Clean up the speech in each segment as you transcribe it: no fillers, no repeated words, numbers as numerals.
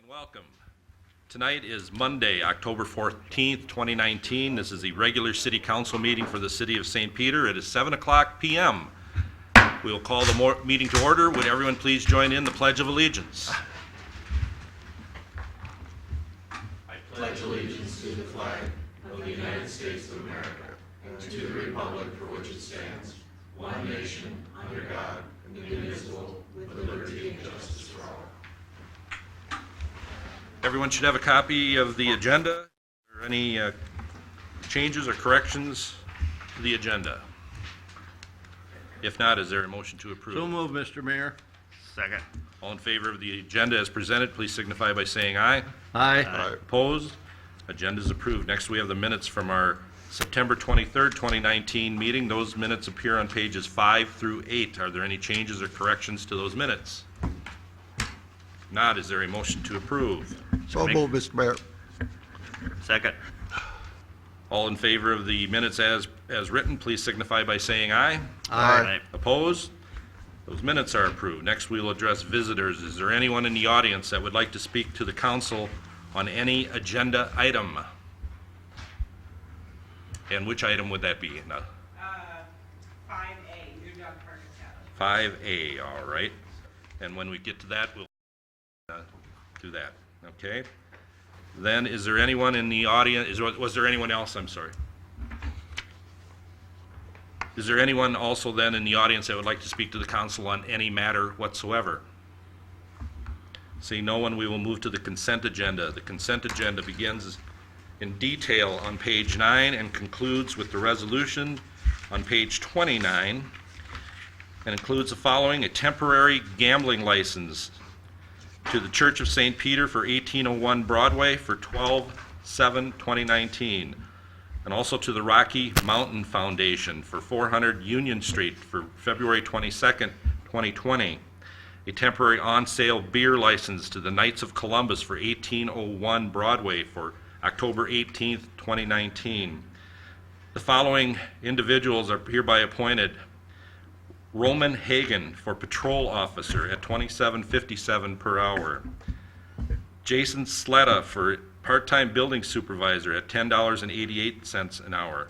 Welcome. Tonight is Monday, October 14th, 2019. This is the regular city council meeting for the city of St. Peter. It is 7 o'clock p.m. We will call the meeting to order. Would everyone please join in the Pledge of Allegiance? I pledge allegiance to the flag of the United States of America and to the republic for which it stands, one nation, under God, indivisible, with liberty and justice for all. Everyone should have a copy of the agenda. Are there any changes or corrections to the agenda? If not, is there a motion to approve? So moved, Mr. Mayor. Second. All in favor of the agenda as presented, please signify by saying aye. Aye. Opposed? Agenda is approved. Next, we have the minutes from our September 23rd, 2019 meeting. Those minutes appear on pages 5 through 8. Are there any changes or corrections to those minutes? If not, is there a motion to approve? So moved, Mr. Mayor. Second. All in favor of the minutes as written, please signify by saying aye. Aye. Opposed? Those minutes are approved. Next, we will address visitors. Is there anyone in the audience that would like to speak to the council on any agenda item? And which item would that be? 5A, New Dog Park Academy. 5A, all right. And when we get to that, we'll do that, okay? Then, is there anyone in the audience, was there anyone else, I'm sorry? Is there anyone also then in the audience that would like to speak to the council on any matter whatsoever? Seeing no one, we will move to the consent agenda. The consent agenda begins in detail on page 9 and concludes with the resolution on page 29, and includes the following: a temporary gambling license to the Church of St. Peter for 1801 Broadway for 12/7/2019, and also to the Rocky Mountain Foundation for 400 Union Street for February 22nd, 2020. A temporary on-sale beer license to the Knights of Columbus for 1801 Broadway for October 18th, 2019. The following individuals are hereby appointed: Roman Hagan for patrol officer at $27.57 per hour. Jason Sletta for part-time building supervisor at $10.88 an hour.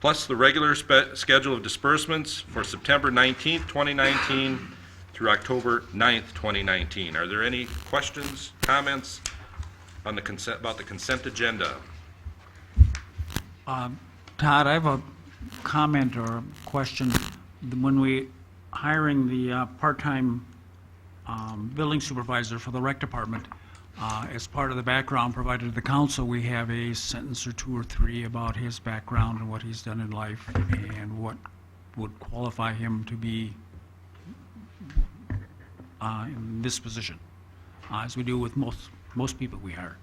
Plus the regular schedule of disbursements for September 19th, 2019 through October 9th, 2019. Are there any questions, comments on the consent, about the consent agenda? Todd, I have a comment or a question. When we hiring the part-time building supervisor for the rec department, as part of the background provided to the council, we have a sentence or two or three about his background and what he's done in life and what would qualify him to be in this position, as we do with most people we hire.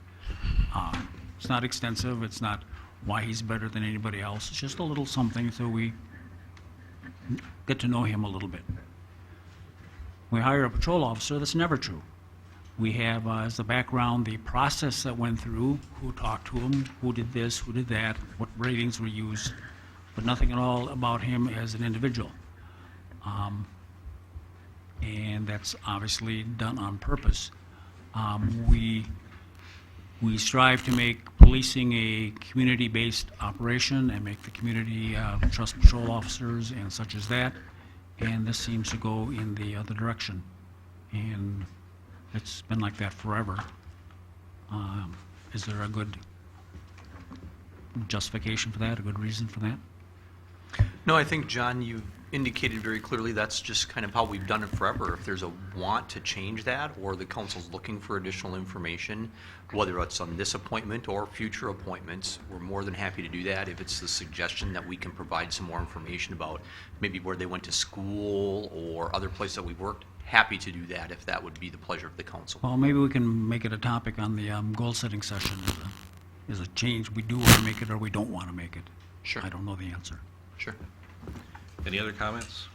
It's not extensive. It's not why he's better than anybody else. It's just a little something so we get to know him a little bit. We hire a patrol officer, that's never true. We have as the background the process that went through, who talked to him, who did this, who did that, what ratings were used, but nothing at all about him as an individual. And that's obviously done on purpose. We strive to make policing a community-based operation and make the community trust patrol officers and such as that, and this seems to go in the other direction. And it's been like that forever. Is there a good justification for that, a good reason for that? No, I think, John, you indicated very clearly that's just kind of how we've done it forever. If there's a want to change that, or the council's looking for additional information, whether it's on this appointment or future appointments, we're more than happy to do that. If it's the suggestion that we can provide some more information about maybe where they went to school or other places that we worked, happy to do that if that would be the pleasure of the council. Well, maybe we can make it a topic on the goal-setting session. Is a change we do want to make it or we don't want to make it? Sure. I don't know the answer. Sure. Any other comments,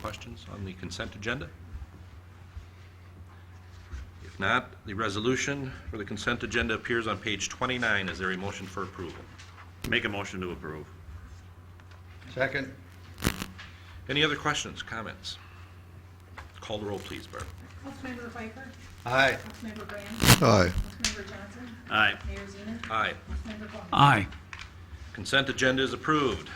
questions on the consent agenda? If not, the resolution for the consent agenda appears on page 29. Is there a motion for approval? Make a motion to approve. Second. Any other questions, comments? Call the roll, please, Barb. Councilmember Pfeiffer. Aye. Councilmember Brand. Aye. Councilmember Johnson. Aye. Mayor Zener. Aye. Councilmember Cohen. Aye. Consent agenda is approved.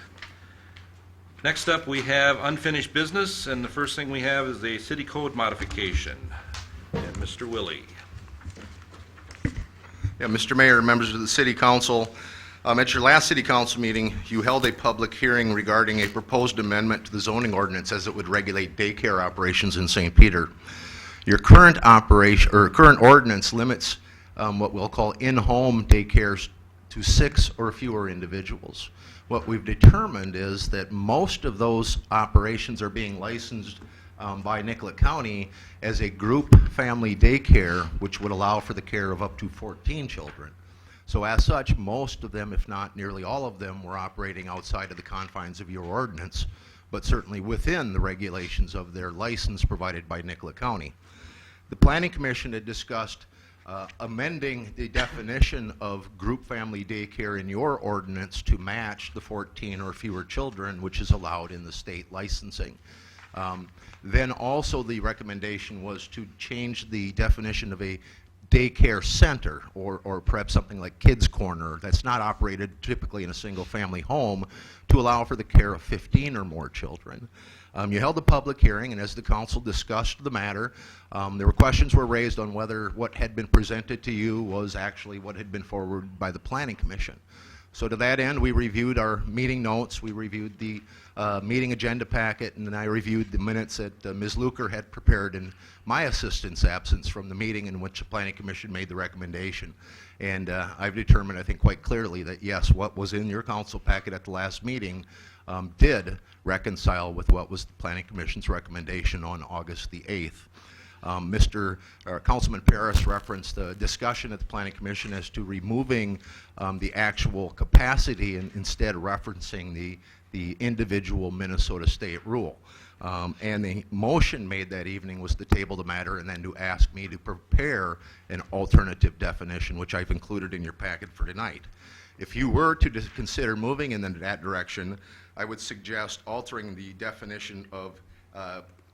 Next up, we have unfinished business, and the first thing we have is a city code modification. And Mr. Willie. Yeah, Mr. Mayor, members of the city council, at your last city council meeting, you held a public hearing regarding a proposed amendment to the zoning ordinance as it would regulate daycare operations in St. Peter. Your current operation, or current ordinance limits what we'll call in-home daycares to 6 or fewer individuals. What we've determined is that most of those operations are being licensed by Nicollet County as a group family daycare, which would allow for the care of up to 14 children. So as such, most of them, if not nearly all of them, were operating outside of the confines of your ordinance, but certainly within the regulations of their license provided by Nicollet County. The Planning Commission had discussed amending the definition of group family daycare in your ordinance to match the 14 or fewer children, which is allowed in the state licensing. Then also the recommendation was to change the definition of a daycare center, or perhaps something like Kids Corner, that's not operated typically in a single family home, to allow for the care of 15 or more children. You held a public hearing, and as the council discussed the matter, there were questions were raised on whether what had been presented to you was actually what had been forwarded by the Planning Commission. So to that end, we reviewed our meeting notes, we reviewed the meeting agenda packet, and then I reviewed the minutes that Ms. Luker had prepared in my assistant's absence from the meeting in which the Planning Commission made the recommendation. And I've determined, I think quite clearly, that yes, what was in your council packet at the last meeting did reconcile with what was the Planning Commission's recommendation on August the 8th. Councilman Paris referenced the discussion at the Planning Commission as to removing the actual capacity and instead referencing the individual Minnesota state rule. And the motion made that evening was to table the matter and then to ask me to prepare an alternative definition, which I've included in your packet for tonight. If you were to consider moving in that direction, I would suggest altering the definition of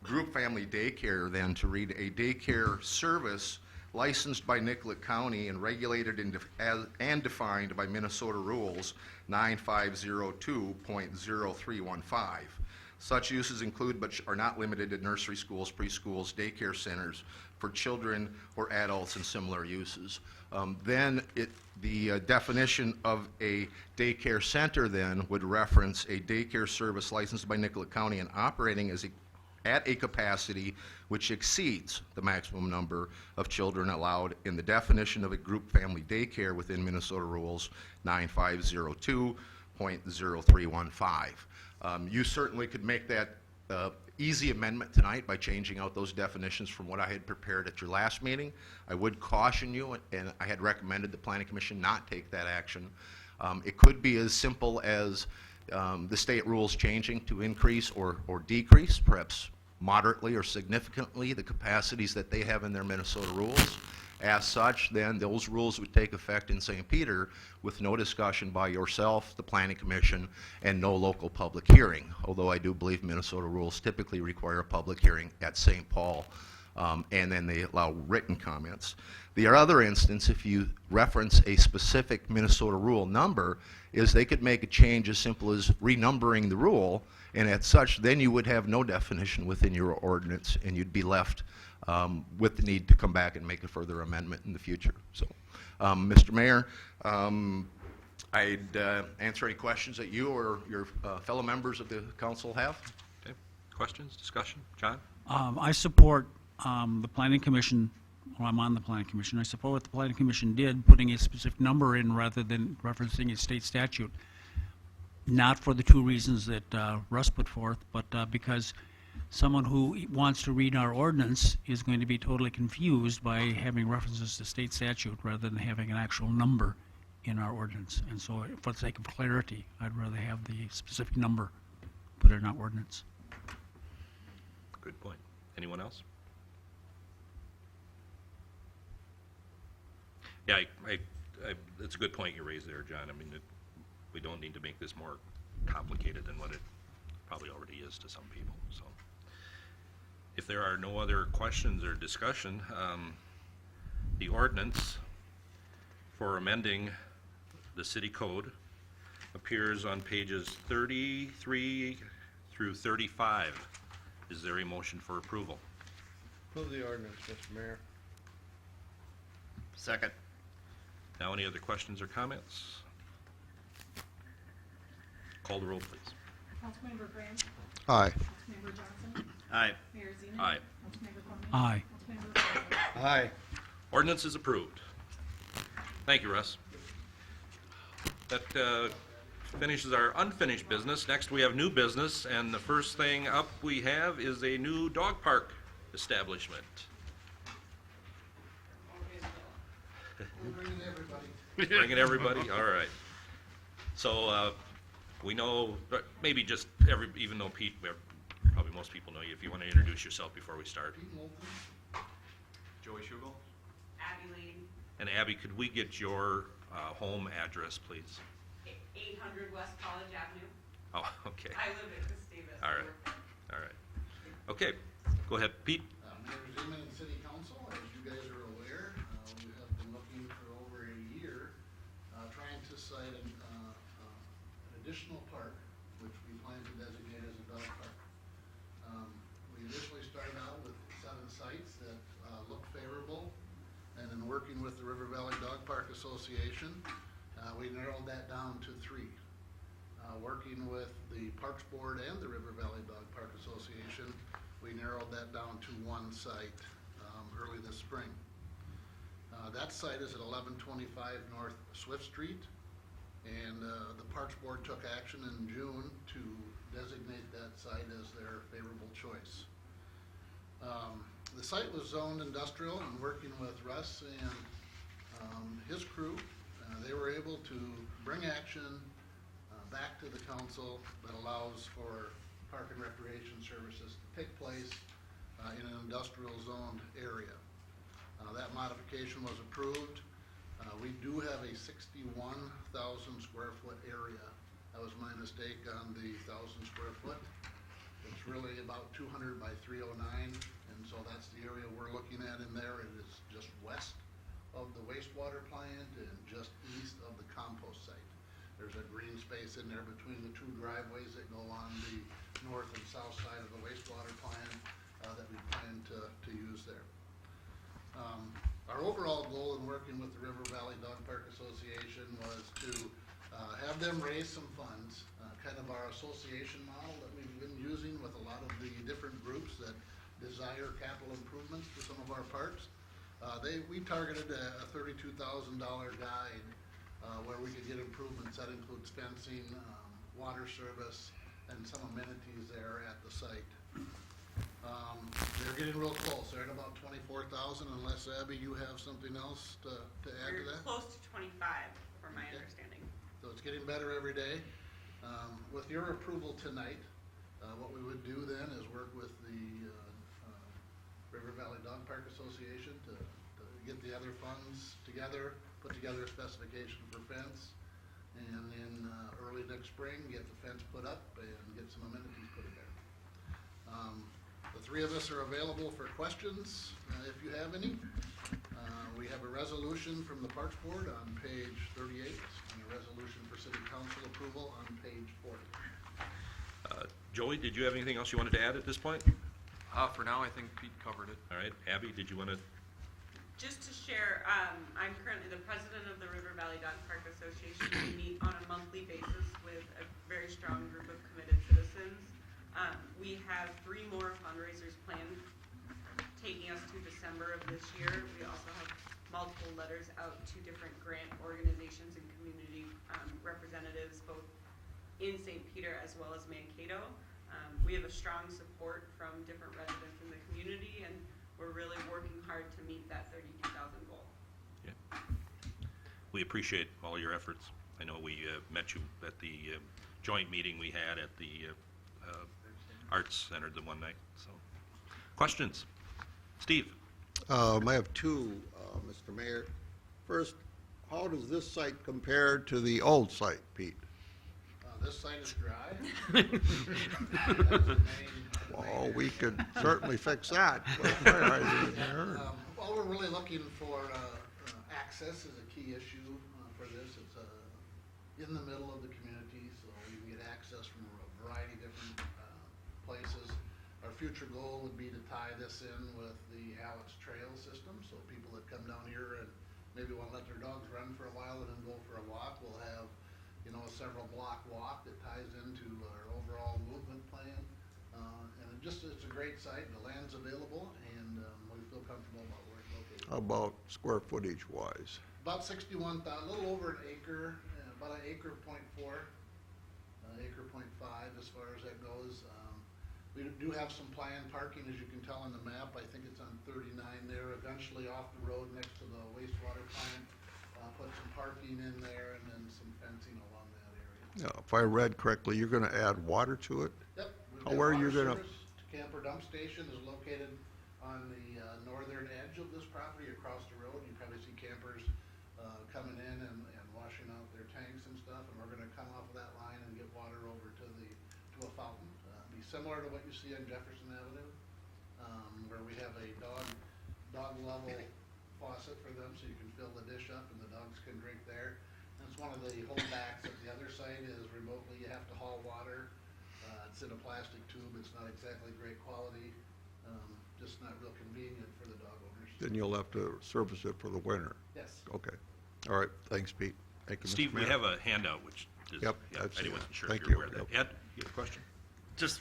group family daycare then to read a daycare service licensed by Nicollet County and regulated and defined by Minnesota rules 9502.0315. Such uses include but are not limited to nursery schools, preschools, daycare centers for children or adults and similar uses. The definition of a daycare center then would reference a daycare service licensed by Nicollet County and operating at a capacity which exceeds the maximum number of children allowed in the definition of a group family daycare within Minnesota rules 9502.0315. You certainly could make that easy amendment tonight by changing out those definitions from what I had prepared at your last meeting. I would caution you, and I had recommended the Planning Commission not take that action. It could be as simple as the state rules changing to increase or decrease, perhaps moderately or significantly, the capacities that they have in their Minnesota rules. As such, then, those rules would take effect in St. Peter with no discussion by yourself, the Planning Commission, and no local public hearing, although I do believe Minnesota rules typically require a public hearing at St. Paul, and then they allow written comments. The other instance, if you reference a specific Minnesota rule number, is they could make a change as simple as renumbering the rule, and as such, then you would have no definition within your ordinance, and you'd be left with the need to come back and make a further amendment in the future. So, Mr. Mayor, I'd answer any questions that you or your fellow members of the council have. Okay. Questions, discussion? John? I support the Planning Commission, well, I'm on the Planning Commission. I support what the Planning Commission did, putting a specific number in rather than referencing a state statute. Not for the two reasons that Russ put forth, but because someone who wants to read our ordinance is going to be totally confused by having references to state statute rather than having an actual number in our ordinance. And so for the sake of clarity, I'd rather have the specific number put in our ordinance. Good point. Anyone else? Yeah, it's a good point you raised there, John. I mean, we don't need to make this more complicated than what it probably already is to some people. So, If there are no other questions or discussion, the ordinance for amending the city code appears on pages 33 through 35. Is there a motion for approval? Move the ordinance, Mr. Mayor. Second. Now, any other questions or comments? Call the roll, please. Councilmember Graham, Aye. Councilmember Johnson, Aye. Mayor Zeman. Aye. Councilmember Conley. Aye. Councilmember Pfeiffer. Aye. Ordinance is approved. Thank you, Russ. That finishes our unfinished business. Next, we have new business, and the first thing up we have is a new dog park establishment. Bringing everybody, all right. So, we know, but maybe just even though Pete, probably most people know you, if you want to introduce yourself before we start. Joey Schugel? Abby Lane, And Abby, could we get your home address, please? 800 West College Avenue. Oh, okay. I live at Gustavus. All right. All right. Okay, go ahead, Pete. Mayor Zeman and City Council, as you guys are aware, we have been looking for over a year, trying to cite an additional park, which we plan to designate as a dog park. We initially started out with 7 sites that looked favorable, and in working with the River Valley Dog Park Association, we narrowed that down to 3. Working with the Parks Board and the River Valley Dog Park Association, we narrowed that down to 1 site early this spring. That site is at 1125 North Swift Street, and the Parks Board took action in June to designate that site as their favorable choice. The site was zoned industrial, and working with Russ and his crew, they were able to bring action back to the council that allows for park and recreation services to take place in an industrial zoned area. That modification was approved. We do have a 61,000 square foot area. That was my mistake on the 1,000 square foot. It's really about 200 by 309, and so that's the area we're looking at in there. It is just west of the wastewater plant and just east of the compost site. There's a green space in there between the 2 driveways that go on the north and south side of the wastewater plant that we plan to use there. Our overall goal in working with the River Valley Dog Park Association was to have them raise some funds, kind of our association model that we've been using with a lot of the different groups that desire capital improvements to some of our parks. We targeted a $32,000 guide where we could get improvements. That includes fencing, water service, and some amenities there at the site. They're getting real close. They're at about 24,000, unless, Abby, you have something else to add to We're that? close to 25, from my Okay. understanding. So it's getting better every day. With your approval tonight, what we would do then is work with the River Valley Dog Park Association to get the other funds together, put together a specification for fence, and in early next spring, get the fence put up and get some amenities put in there. The 3 of us are available for questions if you have any. We have a resolution from the Parks Board on page 38 and a resolution for City Council approval on page 40. Joey, did you have anything else you wanted to add at this point? For now, I think Pete covered it. All right, Abby, did you want to? Just to share, I'm currently the president of the River Valley Dog Park Association. We meet on a monthly basis with a very strong group of committed citizens. We have 3 more fundraisers planned, taking us to December of this year. We also have multiple letters out to different grant organizations and community representatives, both in St. Peter as well as Mankato. We have a strong support from different residents in the community, and we're really working hard to meet that 32,000 goal. Yeah. We appreciate all your efforts. I know we met you at the joint meeting we had at the Arts Center the one night. So, questions? Steve? I have 2, Mr. Mayor. First, how does this site compare to the old site, Pete? This site is dry. That's the main Well, we could certainly fix that. Put a fire hydrant in there. Well, we're really looking for, access is a key issue, for this. It's, in the middle of the community, so you can get access from a variety of different, places. Our future goal would be to tie this in with the Alex Trail system, so people that come down here and maybe want to let their dogs run for a while and then go for a walk, will have, you know, a several block walk that ties into our overall movement plan. And it's a great site, the land's available, and, we feel comfortable about where it's located. How about square footage wise? About 61,000, a little over an acre, about an acre .4, acre .5 as far as that goes. We do have some planned parking, as you can tell on the map. I think it's on 39 there, eventually off the road next to the wastewater plant. Put some parking in there and then some fencing along that area. Now, if I read correctly, you're gonna add water to it? Yep. we've How got are you water gonna- service. Camper dump station is located on the northern edge of this property across the road. You probably see campers coming in and washing out their tanks and stuff, and we're gonna come off of that line and get water over to a fountain. Be similar to what you see on Jefferson Avenue, where we have a dog level faucet for them, so you can fill the dish up and the dogs can drink there. That's one of the holdbacks at the other site is remotely you have to haul water. It's in a plastic tube, it's not exactly great quality, just not real convenient for the dog owners. Then you'll have to service it for the winter. Yes. Okay. All right, thanks, Pete. Thank you, Mr. Steve, we Mayor. have a handout which is, Yep, yeah, that's- I wasn't sure thank if you're you, aware of that. yep. Ed, you have a question? Just,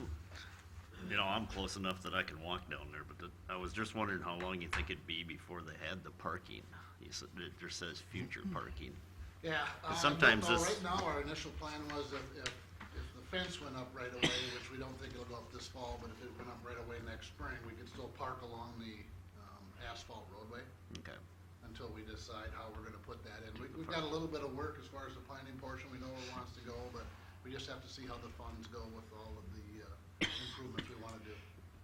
you know, I'm close enough that I can walk down there, but I was just wondering how long you think it'd be before they had the parking. You said, it just says future parking. Yeah. But sometimes I don't know. this- Right now, our initial plan was if the fence went up right away, which we don't think it'll go up this fall, but if it went up right away next spring, we could still park along the asphalt roadway Okay. until we decide how we're gonna put that in. We've got a little bit of work as far as the planning portion. We know where it wants to go, but we just have to see how the funds go with all of the improvements we wanna do.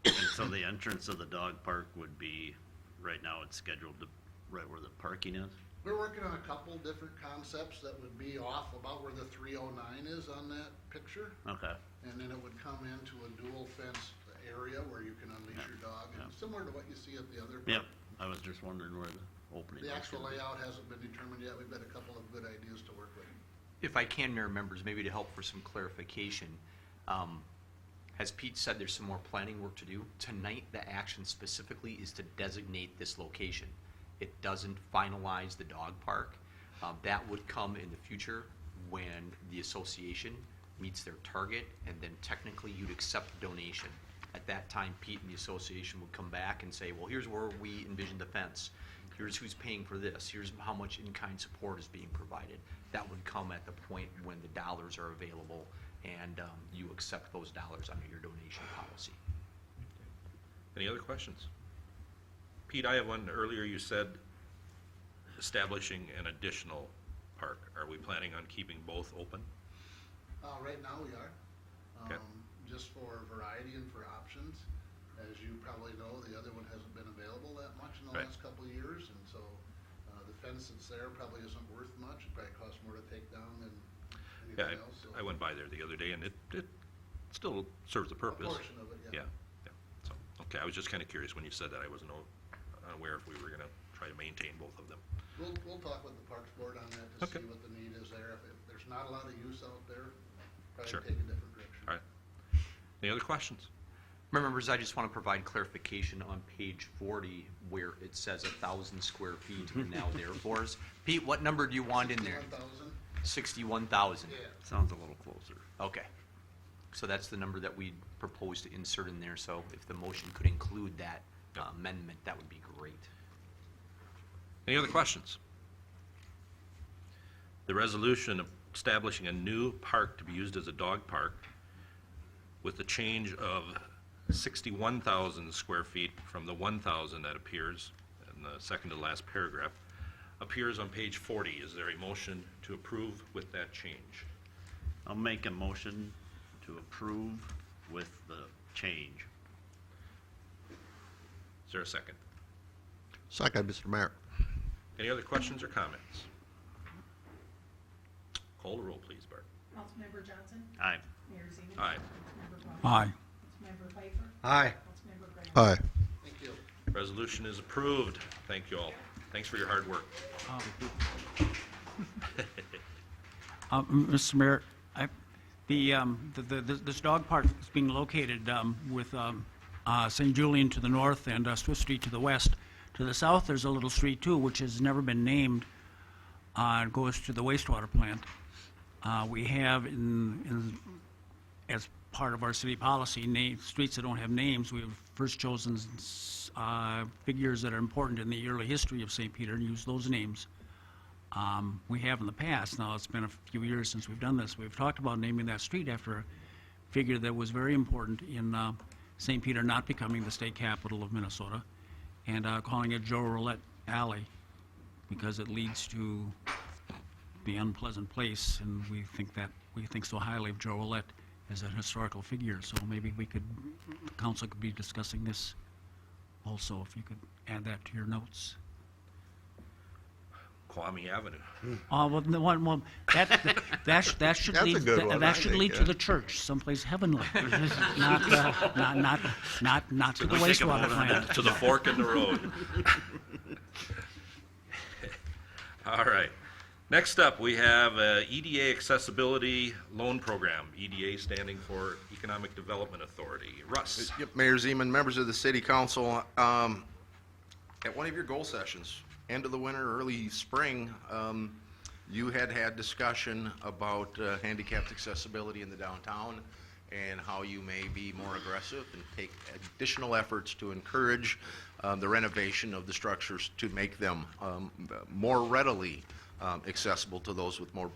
And so the entrance of the dog park would be, right now it's scheduled to, right where the parking is? We're working on a couple different concepts that would be off about where the 309 is on that picture. Okay. And then it would come into a dual fence area where you can unleash your dog, and similar to what you see at the other. Yep, I was just wondering where the opening was. The actual gonna be. layout hasn't been determined yet. We've got a couple of good ideas to work with. If I can, Mayor members, maybe to help for some clarification, as Pete said, there's some more planning work to do. Tonight, the action specifically is to designate this location. It doesn't finalize the dog park. That would come in the future when the association meets their target, and then technically you'd accept donation. At that time, Pete and the association would come back and say, well, here's where we envision the fence. Here's who's paying for this. Here's how much in-kind support is being provided. That would come at the point when the dollars are available and you accept those dollars under your donation policy. Any other questions? Pete, I have one. Earlier you said establishing an additional park. Are we planning on keeping both open? Right now, we are. Okay. Just for variety and for options. As you probably know, the other one hasn't been available that much in the Right. last couple of years, and so the fence that's there probably isn't worth much. It probably costs more to take down than Yeah, anything else. So I went by there the other day and it still serves a a purpose. portion of it, yeah. Yeah, so, okay, I was just kind of curious when you said that. I wasn't unaware if we were gonna try to maintain both of them. We'll talk with the Parks Board on that to Okay. see what the need is there. If there's not a lot of use out there, probably Sure. take a different direction. All right. Any other questions? Members, I just want to provide clarification on page 40 where it says 1,000 square feet and now therefore. Pete, what number do you want in there? 61,000? 61,000? Yeah. Sounds a little closer. Okay. So that's the number that we propose to insert in there, so if the motion could include that amendment, that would be great. Any other questions? The resolution establishing a new park to be used as a dog park with the change of 61,000 square feet from the 1,000 that appears in the second to last paragraph, appears on page 40. Is there a motion to approve with that change? I'll make a motion to approve with the change. Is there a second? Second, Mr. Mayor. Any other questions or comments? Call the roll, please, Bart. Councilmember Johnson? Aye. Mayor Zeman? Aye. Councilmember Braun? Aye. Councilmember Pfeiffer? Aye. Councilmember Graham. Aye. Thank you. Resolution is approved. Thank you all. Thanks for your hard work. Mr. Mayor, this dog park is being located with St. Julian to the north and Swift Street to the west. To the south, there's a little street too, which has never been named. It goes to the wastewater plant. We have as part of our city policy, streets that don't have names. We have first chosen figures that are important in the early history of St. Peter and use those names. We have in the past. Now, it's been a few years since we've done this. We've talked about naming that street after a figure that was very important in St. Peter not becoming the state capital of Minnesota, and calling it Joe Roulette Alley because it leads to the unpleasant place, and we think so highly of Joe Roulette as a historical figure. So maybe the council could be discussing this also, if you could add that to your notes. Kwame Avenue. Well, that should That's a lead good one, I that should think, lead yeah. to the church, someplace heavenly, not to the we take a wastewater vote on plant. To the fork in the road. All right. Next up, we have EDA Accessibility Loan Program, EDA standing for Economic Development Authority. Russ? Yep, Mayor Zeman, members of the city council, at one of your goal sessions, end of the winter, early spring, you had discussion about handicapped accessibility in the downtown and how you may be more aggressive and take additional efforts to encourage the renovation of the structures to make them more readily accessible to those with more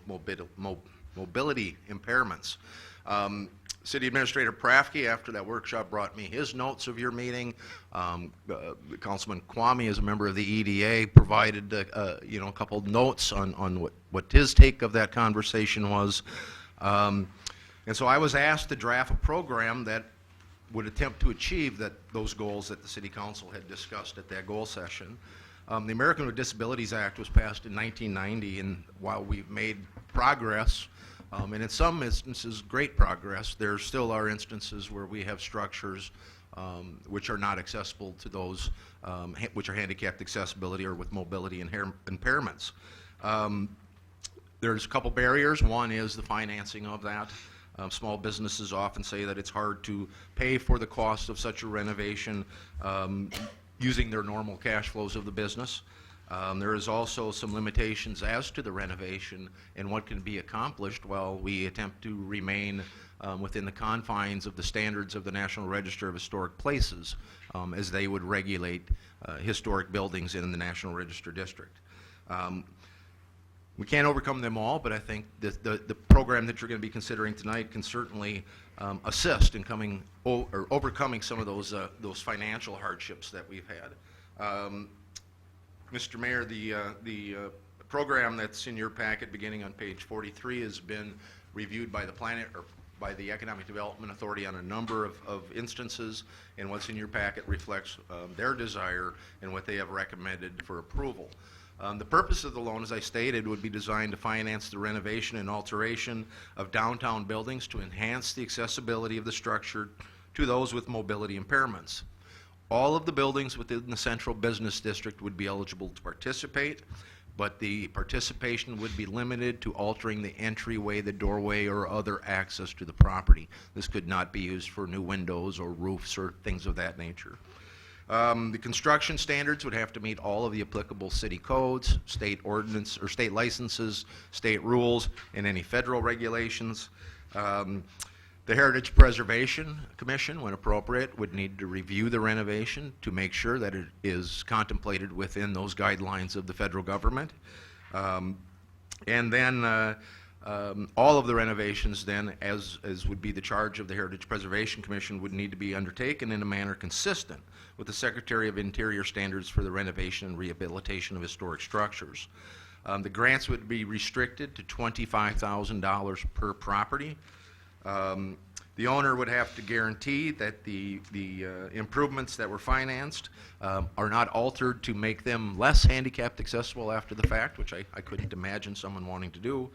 mobility impairments. City Administrator Prafke, after that workshop, brought me his notes of your meeting. Councilman Kwame, as a member of the EDA, provided a couple of notes on what his take of that conversation was. And so I was asked to draft a program that would attempt to achieve those goals that the City Council had discussed at that goal session. The American with Disabilities Act was passed in 1990, and while we've made progress, and in some instances great progress, there still are instances where we have structures which are not accessible to those which are handicapped accessibility or with mobility impairments. There's a couple barriers. One is the financing of that. Small businesses often say that it's hard to pay for the cost of such a renovation using their normal cash flows of the business. There is also some limitations as to the renovation and what can be accomplished while we attempt to remain within the confines of the standards of the National Register of Historic Places as they would regulate historic buildings in the National Register District. We can't overcome them all, but I think the program that you're going to be considering tonight can certainly assist in overcoming some of those financial hardships that we've had. Mr. Mayor, the program that's in your packet beginning on page 43 has been reviewed by the Economic Development Authority on a number of instances, and what's in your packet reflects their desire and what they have recommended for approval. The purpose of the loan, as I stated, would be designed to finance the renovation and alteration of downtown buildings to enhance the accessibility of the structure to those with mobility impairments. All of the buildings within the central business district would be eligible to participate, but the participation would be limited to altering the entryway, the doorway, or other access to the property. This could not be used for new windows or roofs or things of that nature. The construction standards would have to meet all of the applicable city codes, state ordinance or state licenses, state rules, and any federal regulations. The Heritage Preservation Commission, when appropriate, would need to review the renovation to make sure that it is contemplated within those guidelines of the federal government. And then all of the renovations then, as would be the charge of the Heritage Preservation Commission, would need to be undertaken in a manner consistent with the Secretary of Interior standards for the renovation and rehabilitation of historic structures. The grants would be restricted to $25,000 per property. The owner would have to guarantee that the improvements that were financed are not altered to make them less handicapped accessible after the fact, which I couldn't imagine someone wanting to do.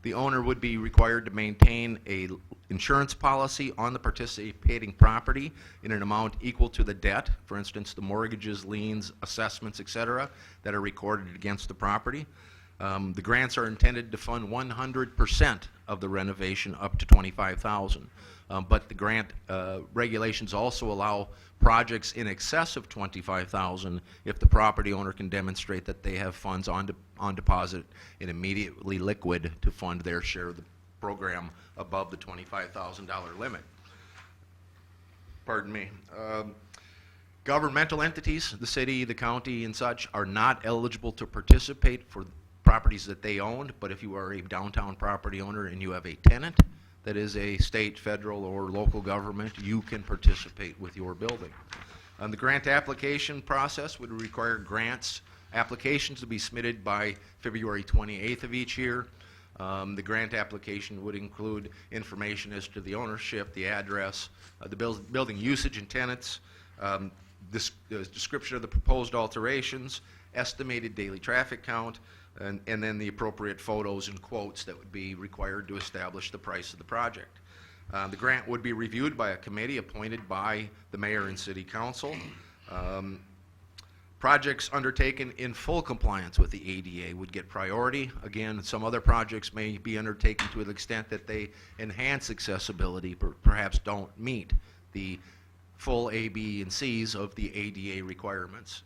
The owner would be required to maintain an insurance policy on the participating property in an amount equal to the debt, for instance, the mortgages, liens, assessments, et cetera, that are recorded against the property. The grants are intended to fund 100% of the renovation up to $25,000. But the grant regulations also allow projects in excess of $25,000 if the property owner can demonstrate that they have funds on deposit and immediately liquid to fund their share of the program above the $25,000 limit. Pardon me. Governmental entities, the city, the county, and such, are not eligible to participate for properties that they owned, but if you are a downtown property owner and you have a tenant that is a state, federal, or local government, you can participate with your building. The grant application process would require grants applications to be submitted by February 28th of each year. The grant application would include information as to the ownership, the address, the building usage and tenants, description of the proposed alterations, estimated daily traffic count, and then the appropriate photos and quotes that would be required to establish the price of the project. The grant would be reviewed by a committee appointed by the mayor and city council. Projects undertaken in full compliance with the ADA would get priority. Again, some other projects may be undertaken to an extent that they enhance accessibility, but perhaps don't meet the full A, B, and C's of the ADA requirements.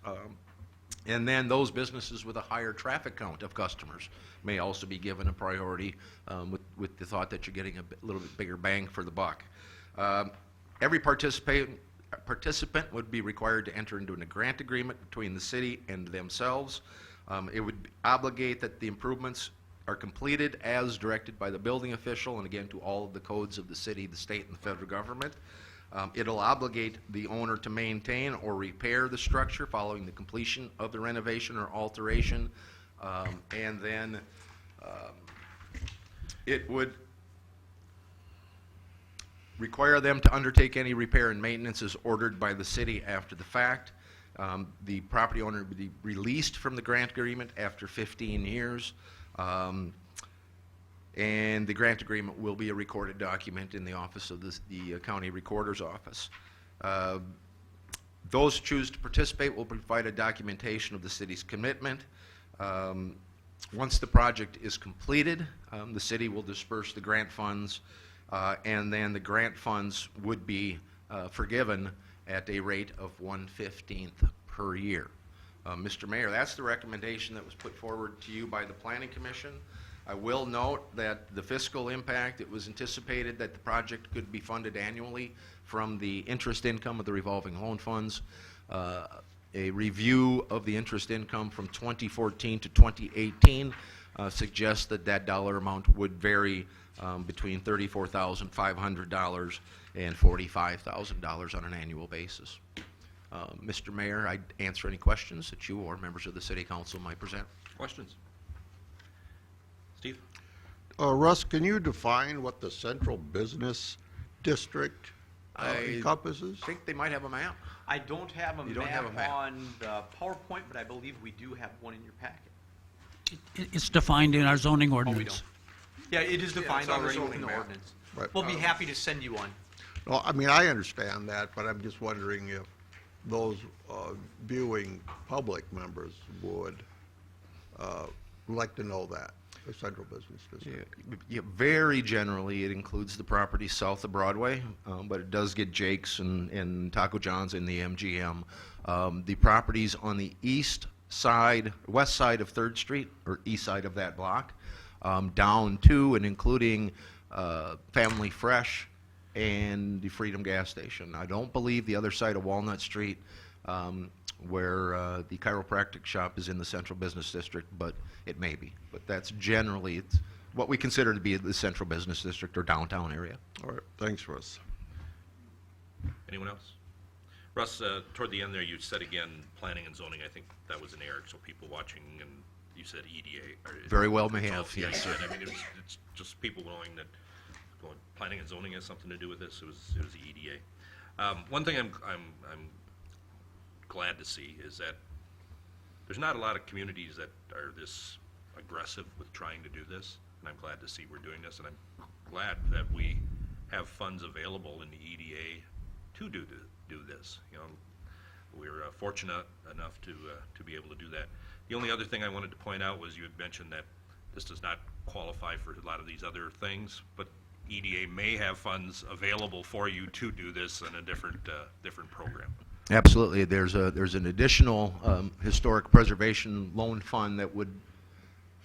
And then those businesses with a higher traffic count of customers may also be given a priority with the thought that you're getting a little bit bigger bang for the buck. Every participant would be required to enter into a grant agreement between the city and themselves. It would obligate that the improvements are completed as directed by the building official, and again to all of the codes of the city, the state, and the federal government. It'll obligate the owner to maintain or repair the structure following the completion of the renovation or alteration. And then it would require them to undertake any repair and maintenance as ordered by the city after the fact. The property owner would be released from the grant agreement after 15 years. And the grant agreement will be a recorded document in the office of the county recorder's office. Those who choose to participate will provide a documentation of the city's commitment. Once the project is completed, the city will disperse the grant funds, and then the grant funds would be forgiven at a rate of 1/15 per year. Mr. Mayor, that's the recommendation that was put forward to you by the Planning Commission. I will note that the fiscal impact, it was anticipated that the project could be funded annually from the interest income of the revolving loan funds. A review of the interest income from 2014 to 2018 suggests that that dollar amount would vary between $34,500 and $45,000 on an annual basis. Mr. Mayor, I'd answer any questions that you or members of the City Council might present. Questions? Steve? Russ, can you define what the central business district encompasses? I think they might have a map. I don't have a You don't have a map. on the PowerPoint, but I believe we do have one in your packet. It's defined in our zoning Oh, ordinance. we don't. Yeah, it is defined it's on the already zoning within the map. ordinance. Right. We'll be happy to send you one. No, I mean, I understand that, but I'm just wondering if those viewing public members would like to know that, the central business district. Yeah, very generally, it includes the property south of Broadway, but it does get Jake's and Taco John's and the MGM. The properties on the west side of 3rd Street, or east side of that block, down to and including Family Fresh and the Freedom Gas Station. I don't believe the other side of Walnut Street, where the chiropractic shop is in the central business district, but it may be. But that's generally it's what we consider to be the central business district or downtown area. All right, thanks, Russ. Anyone else? Russ, toward the end there, you said again, planning and zoning. I think that was an error, so people watching, and you said EDA. Very well may Oh, have, yeah, yes, you sir. did. I mean, it's just people knowing that planning and zoning has something to do with this. It was the EDA. One thing I'm glad to see is that there's not a lot of communities that are this aggressive with trying to do this, and I'm glad to see we're doing this, and I'm glad that we have have funds available in the EDA to do this. You know, we're fortunate enough to be able to do that. The only other thing I wanted to point out was you had mentioned that this does not qualify for a lot of these other things, but EDA may have funds available for you to do this in a different program. Absolutely. There's an additional historic preservation loan fund that would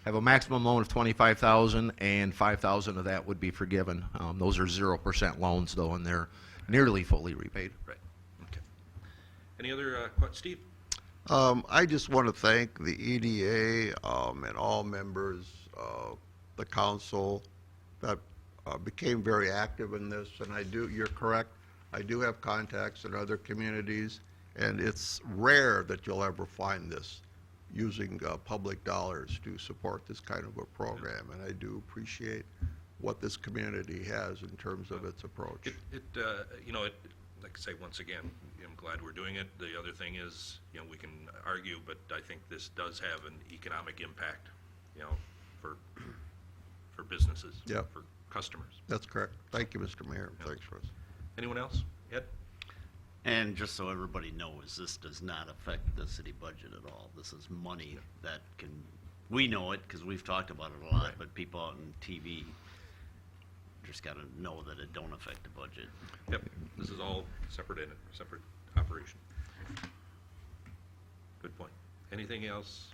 have a maximum loan of $25,000, and $5,000 of that would be forgiven. Those are 0% loans, though, and they're nearly fully repaid. Right. Okay. Any other Steve? I just want to thank the EDA and all members of the council that became very active in this, and you're correct, I do have contacts in other communities, and it's rare that you'll ever find this using public dollars to support this kind of a program, and I do appreciate what this community has in terms of its approach. Like I say, once again, I'm glad we're doing it. The other thing is, we can argue, but I think this does have an economic impact, for businesses, Yep. for customers. That's correct. Thank you, Mr. Mayor. Thanks, Russ. Anyone else? Ed? And just so everybody knows, this does not affect the city budget at all. This is money that we know it because we've talked about it a lot, but people out on TV just got to know that it don't affect the budget. Yep, this is all separate operation. Good point. Anything else?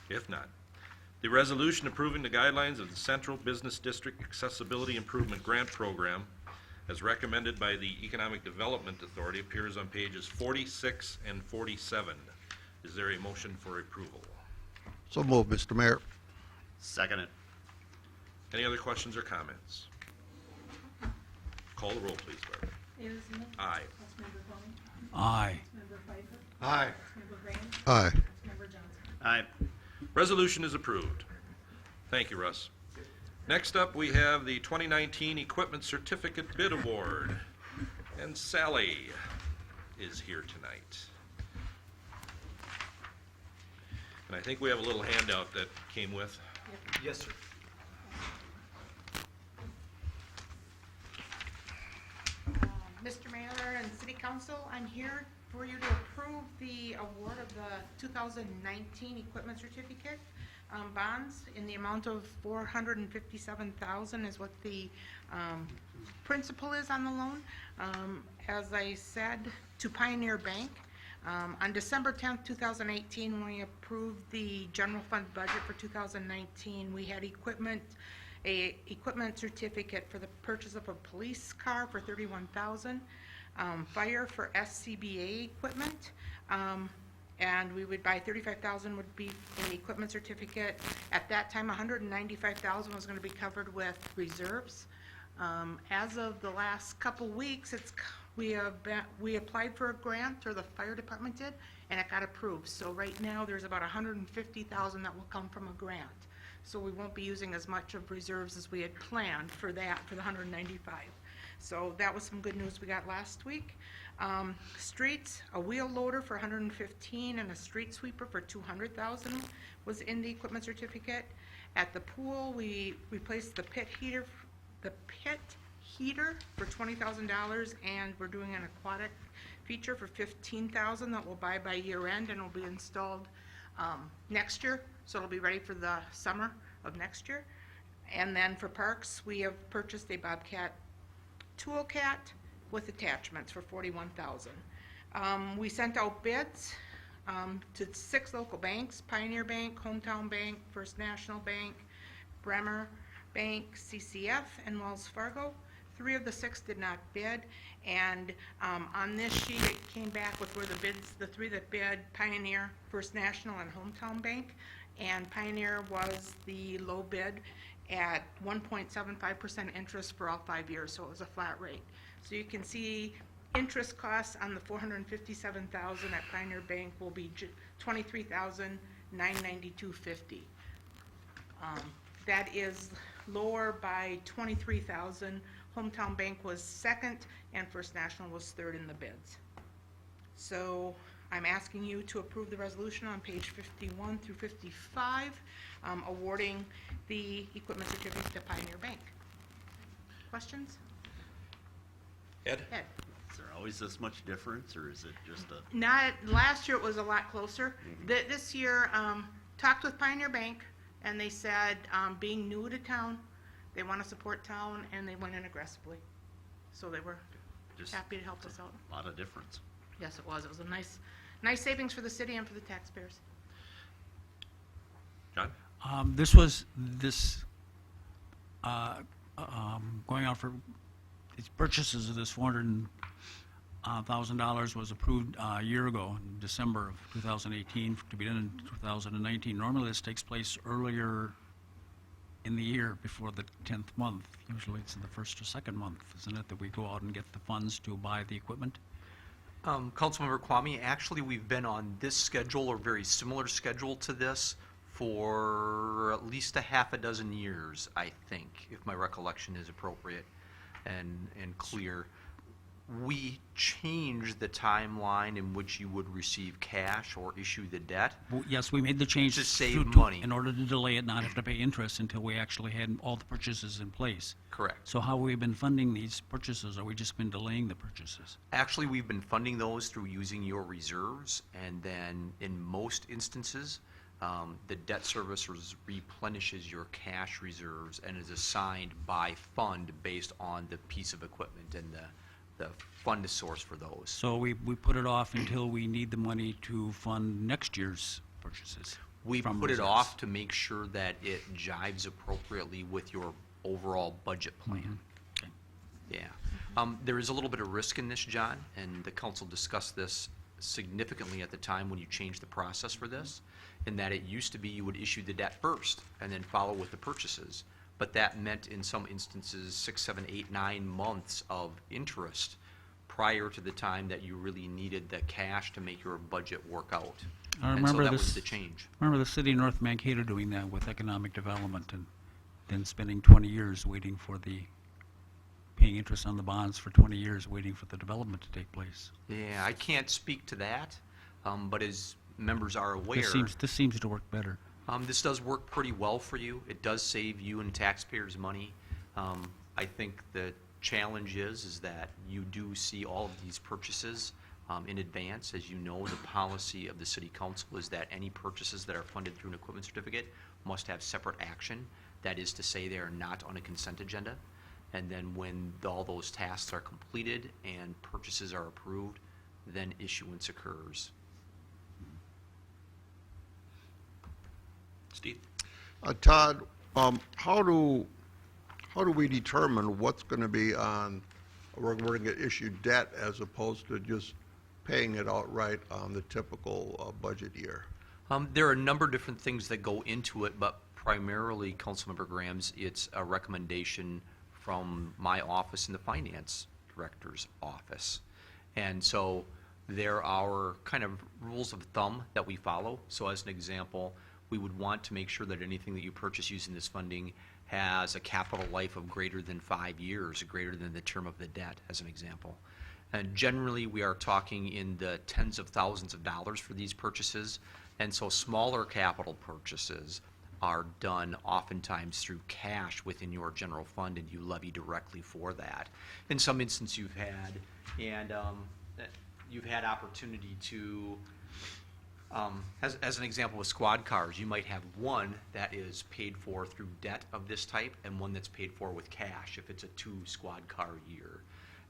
If not, the resolution approving the guidelines of the Central Business District Accessibility Improvement Grant Program as recommended by the Economic Development Authority appears on pages 46 and 47. Is there a motion for approval? So move, Mr. Mayor. Second it. Any other questions or comments? Call the roll, please, Barbara. Anderson. Aye. Councilmember Fleming. Aye. Councilmember Pfeiffer. Aye. Councilmember Graham. Aye. Councilmember Johnson. Aye. Resolution is approved. Thank you, Russ. Next up, we have the 2019 Equipment Certificate Bid Award, and Sally is here tonight. And I think we have a little handout that came with. Yes, sir. Mr. Mayor and City Council, I'm here for you to approve the award of the 2019 Equipment Certificate bonds in the amount of $457,000 is what the principal is on the loan. As I said, to Pioneer Bank. On December 10th, 2018, when we approved the general fund budget for 2019, we had equipment certificate for the purchase of a police car for $31,000, fire for SCBA equipment, and we would buy $35,000 would be in the equipment certificate. At that time, $195,000 was going to be covered with reserves. As of the last couple weeks, we applied for a grant, or the fire department did, and it got approved. So right now, there's about $150,000 that will come from a grant. So we won't be using as much of reserves as we had planned for that, for the 195. So that was some good news we got last week. Streets, a wheel loader for 115 and a street sweeper for 200,000 was in the equipment certificate. At the pool, we replaced the pit heater for $20,000, and we're doing an aquatic feature for $15,000 that we'll buy by year end and will be installed next year, so it'll be ready for the summer of next year. And then for parks, we have purchased a Bobcat Toolcat with attachments for $41,000. We sent out bids to 6 local banks: Pioneer Bank, Hometown Bank, First National Bank, Bremer Bank, CCF, and Wells Fargo. 3 of the 6 did not bid, and on this sheet it came back with where the bids, the 3 that bid: Pioneer, First National, and Hometown Bank. And Pioneer was the low bid at 1.75% interest for all 5 years, so it was a flat rate. So you can see interest costs on the $457,000 at Pioneer Bank will be $23,992.50. That is lower by $23,000. Hometown Bank was second, and First National was third in the bids. So I'm asking you to approve the resolution on page 51 through 55, awarding the equipment certificate to Pioneer Bank. Questions? Ed? Ed? Is there always this much difference, or is it just a? Not, last year it was a lot closer. This year, talked with Pioneer Bank, and they said, being new to town, they want to support town, and they went in aggressively. So they were Just happy to help us out. a lot of difference. Yes, it was. It was a nice savings for the city and for the taxpayers. John? Going out for these purchases of this $400,000 was approved a year ago, in December of 2018, to be done in 2019. Normally, this takes place earlier in the year, before the 10th month. Usually, it's in the first or second month, isn't it, that we go out and get the funds to buy the equipment? Councilmember Kwame, actually, we've been on this schedule or very similar schedule to this for at least a half a dozen years, I think, if my recollection is appropriate and clear. We changed the timeline in which you would receive cash or issue the debt. Well, yes, we made the change To save to- money. in order to delay it, not have to pay interest until we actually had all the purchases in place. Correct. So how have we been funding these purchases? Or we just been delaying the purchases? Actually, we've been funding those through using your reserves, and then in most instances, the debt service replenishes your cash reserves and is assigned by fund based on the piece of equipment and the fund source for those. So we put it off until we need the money to fund next year's purchases? We from put it reserves. off to make sure that it jives appropriately with your overall budget plan. Okay. Yeah. There is a little bit of risk in this, John, and the council discussed this significantly at the time when you changed the process for this, in that it used to be you would issue the debt first and then follow with the purchases. But that meant in some instances 6, 7, 8, 9 months of interest prior to the time that you really needed the cash to make your budget work out. I And so remember that this. was the change. Remember the city of North Mankato doing that with economic development, and then spending 20 years waiting for paying interest on the bonds for 20 years, waiting for the development to take place. Yeah, I can't speak to that, but as members are aware, This seems to work better. this does work pretty well for you. It does save you and taxpayers money. I think the challenge is that you do see all of these purchases in advance. As you know, the policy of the city council is that any purchases that are funded through an equipment certificate must have separate action. That is to say, they are not on a consent agenda. And then when all those tasks are completed and purchases are approved, then issuance occurs. Steve? Todd, how do we determine what's going to be on, we're going to get issued debt as opposed to just paying it outright on the typical budget year? There are a number of different things that go into it, but primarily, Councilmember Grams, it's a recommendation from my office and the finance director's office. And so there are kind of rules of thumb that we follow. So as an example, we would want to make sure that anything that you purchase using this funding has a capital life of greater than 5 years, greater than the term of the debt, as an example. And generally, we are talking in the tens of thousands of dollars for these purchases. And so smaller capital purchases are done oftentimes through cash within your general fund, and you levy directly for that. In some instances, you've had opportunity to, as an example with squad cars, you might have one that is paid for through debt of this type and one that's paid for with cash if it's a 2 squad car year.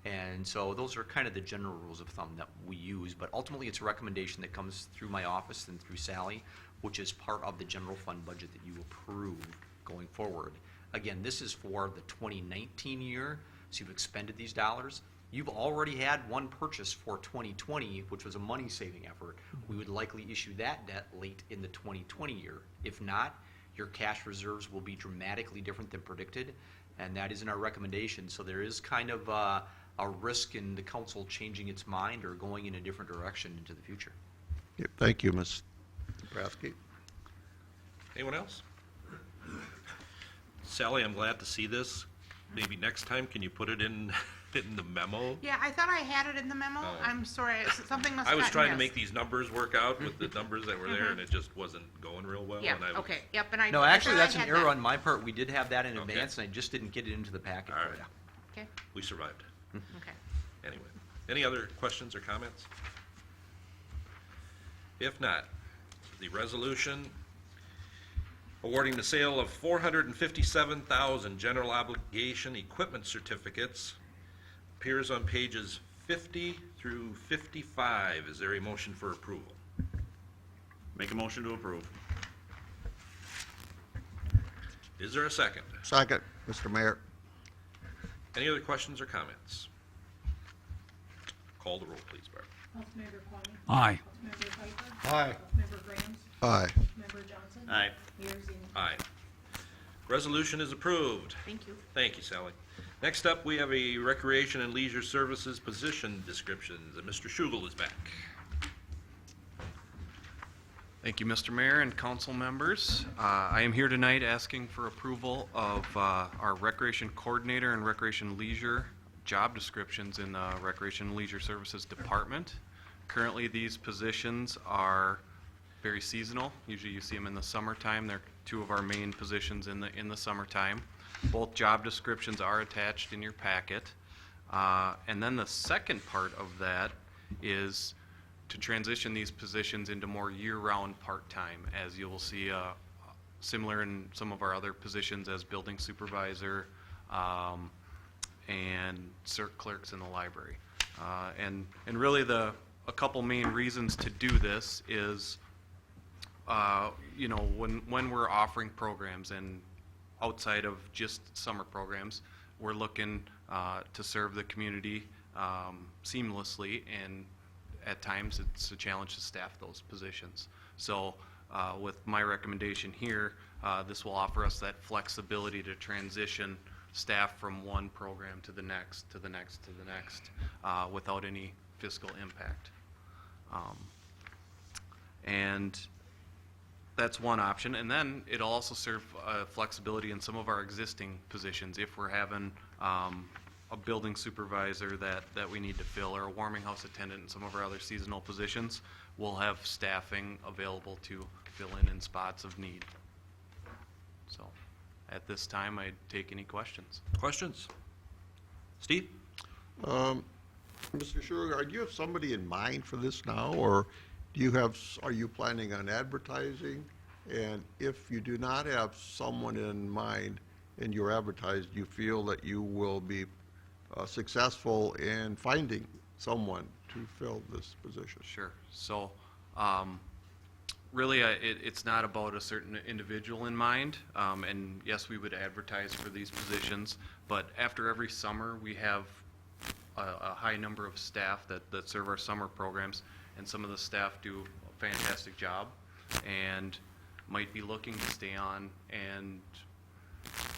And so those are kind of the general rules of thumb that we use, but ultimately it's a recommendation that comes through my office and through Sally, which is part of the general fund budget that you approve going forward. Again, this is for the 2019 year, so you've expended these dollars. You've already had one purchase for 2020, which was a money-saving effort. We would likely issue that debt late in the 2020 year. If not, your cash reserves will be dramatically different than predicted, and that is in our recommendation. So there is kind of a risk in the council changing its mind or going in a different direction into the future. Okay, thank you, Ms. Prasky. Anyone else? Sally, I'm glad to see this. Maybe next time, can you put it in the memo? Yeah, I thought I had it in the memo. Oh. I'm sorry, something must I have was gotten trying to missed. make these numbers work out with the numbers that were there, and it just wasn't going real well. Yeah, and I was- okay, yep, and I. No, I actually, thought I that's an had error that. on my part. We did have that in Okay. advance, and I just didn't get it into the packet All for right. you. Okay, We survived. okay. Anyway, any other questions or comments? If not, the resolution awarding the sale of 457,000 general obligation equipment certificates appears on pages 50 through 55. Is there a motion for approval? Make a motion to approve. Is there a second? Second, Mr. Mayor. Any other questions or comments? Call the roll, please, Barb. Councilmember Quaney. Aye. Councilmember Pfeiffer. Aye. Councilmember Graham. Aye. Councilmember Johnson. Aye. Mayor Zeman. Aye. Resolution is approved. Thank you. Thank you, Sally. Next up, we have a Recreation and Leisure Services position descriptions, and Mr. Schugel is back. Thank you, Mr. Mayor and council members. I am here tonight asking for approval of our Recreation Coordinator and Recreation Leisure job descriptions in the Recreation and Leisure Services Department. Currently, these positions are very seasonal. Usually you see them in the summertime. They're two of our main positions in the summertime. Both job descriptions are attached in your packet. And then the second part of that is to transition these positions into more year-round part-time, as you will see similar in some of our other positions as building supervisor and cert clerks in the library. And really a couple main reasons to do this is, you know, when we're offering programs and outside of just summer programs, we're looking to serve the community seamlessly, and at times it's a challenge to staff those positions. So with my recommendation here, this will offer us that flexibility to transition staff from one program to the next, to the next, to the next, without any fiscal impact. And that's one option. And then it'll also serve flexibility in some of our existing positions. If we're having a building supervisor that we need to fill, or a warming house attendant, and some of our other seasonal positions, we'll have staffing available to fill in spots of need. So at this time, I'd take any questions. Questions? Steve? Mr. Sugar, do you have somebody in mind for this now, or are you planning on advertising? And if you do not have someone in mind and you're advertised, do you feel that you will be successful in finding someone to fill this position? Sure. So, really, it's not about a certain individual in mind. And yes, we would advertise for these positions, but after every summer, we have a high number of staff that serve our summer programs, and some of the staff do a fantastic job and might be looking to stay on and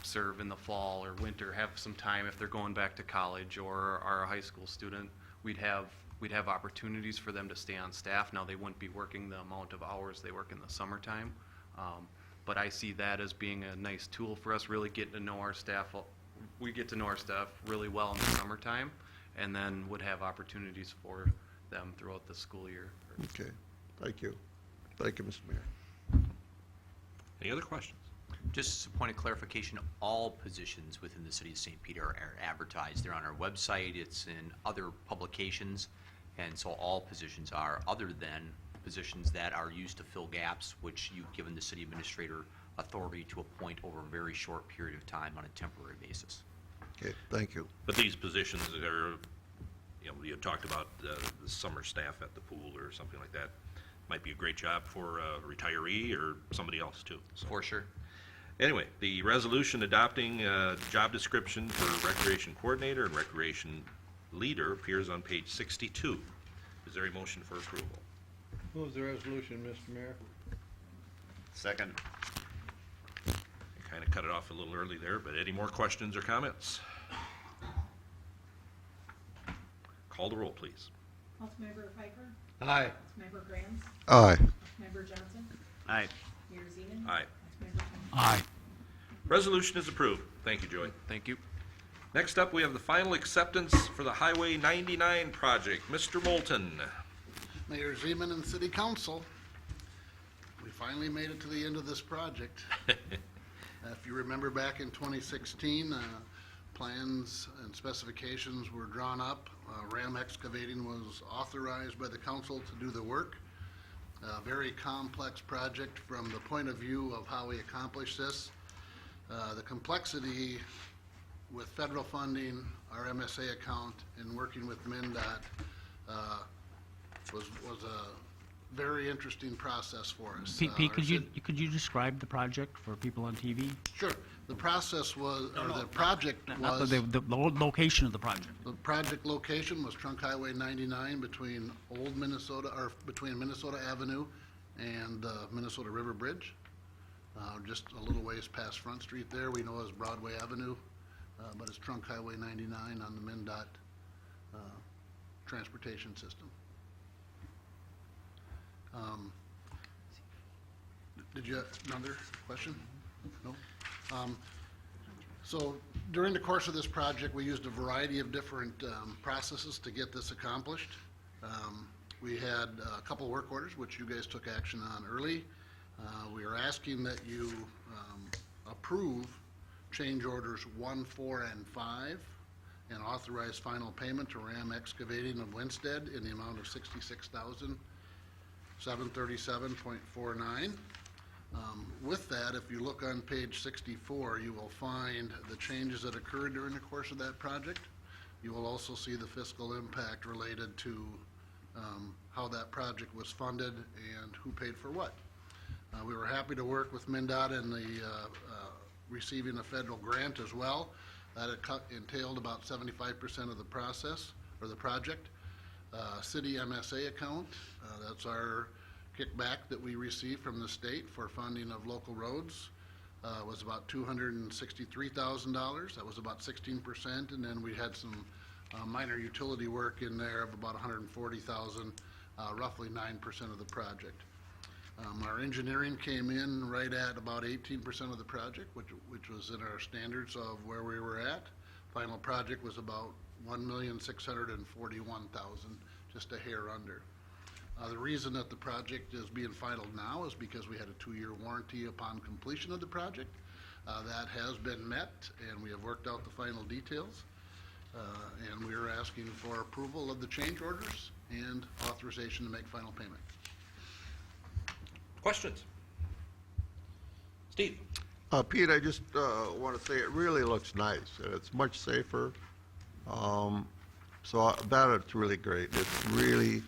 serve in the fall or winter, have some time if they're going back to college or are a high school student. We'd have opportunities for them to stay on staff. Now, they wouldn't be working the amount of hours they work in the summertime, but I see that as being a nice tool for us, really getting to know our staff. We get to know our staff really well in the summertime, and then would have opportunities for them throughout the school year. Okay, thank you. Thank you, Mr. Mayor. Any other questions? Just as a point of clarification, all positions within the city of St. Peter are advertised. They're on our website, it's in other publications, and so all positions are, other than positions that are used to fill gaps, which you've given the city administrator authority to appoint over a very short period of time on a temporary basis. Okay, thank you. But these positions are, you know, you talked about the summer staff at the pool or something like that. Might be a great job for a retiree or somebody else too. So. For sure. Anyway, the resolution adopting job description for Recreation Coordinator and Recreation Leader appears on page 62. Is there a motion for approval? Move the resolution, Mr. Mayor. Second. I kind of cut it off a little early there, but any more questions or comments? Call the roll, please. Councilmember Pfeiffer. Aye. Councilmember Graham. Aye. Councilmember Johnson. Aye. Mayor Zeman. Aye. Councilmember Quaney. Aye. Resolution is approved. Thank you, Joey. Thank you. Next up, we have the final acceptance for the Highway 99 project. Mr. Moulton. Mayor Zeman and City Council, we finally made it to the end of this project. If you remember back in 2016, plans and specifications were drawn up. Ram Excavating was authorized by the council to do the work. A very complex project from the point of view of how we accomplish this. The complexity with federal funding, our MSA account, and working with MnDOT was a very interesting process for us. Pete, Our could you describe the project for people on TV? Sure. The process was, or the project Not was, the location of the project. the project location was Trunk Highway 99 between Old Minnesota, or between Minnesota Avenue and Minnesota River Bridge. Just a little ways past Front Street there, we know as Broadway Avenue, but it's Trunk Highway 99 on the MnDOT transportation system. Did you have another question? No? So during the course of this project, we used a variety of different processes to get this accomplished. We had a couple work orders, which you guys took action on early. We are asking that you approve change orders 1, 4, and 5, and authorize final payment to Ram Excavating of Winsted in the amount of $66,737.49. With that, if you look on page 64, you will find the changes that occurred during the course of that project. You will also see the fiscal impact related to how that project was funded and who paid for what. We were happy to work with MnDOT in the receiving a federal grant as well. That entailed about 75% of the process, or the project. City MSA account, that's our kickback that we receive from the state for funding of local roads, was about $263,000. That was about 16%, and then we had some minor utility work in there of about $140,000, roughly 9% of the project. Our engineering came in right at about 18% of the project, which was in our standards of where we were at. Final project was about $1,641,000, just a hair under. The reason that the project is being finalized now is because we had a 2-year warranty upon completion of the project. That has been met, and we have worked out the final details. And we are asking for approval of the change orders and authorization to make final payment. Questions? Steve? Pete, I just want to say it really looks nice, and it's much safer. So that it's really great. It's really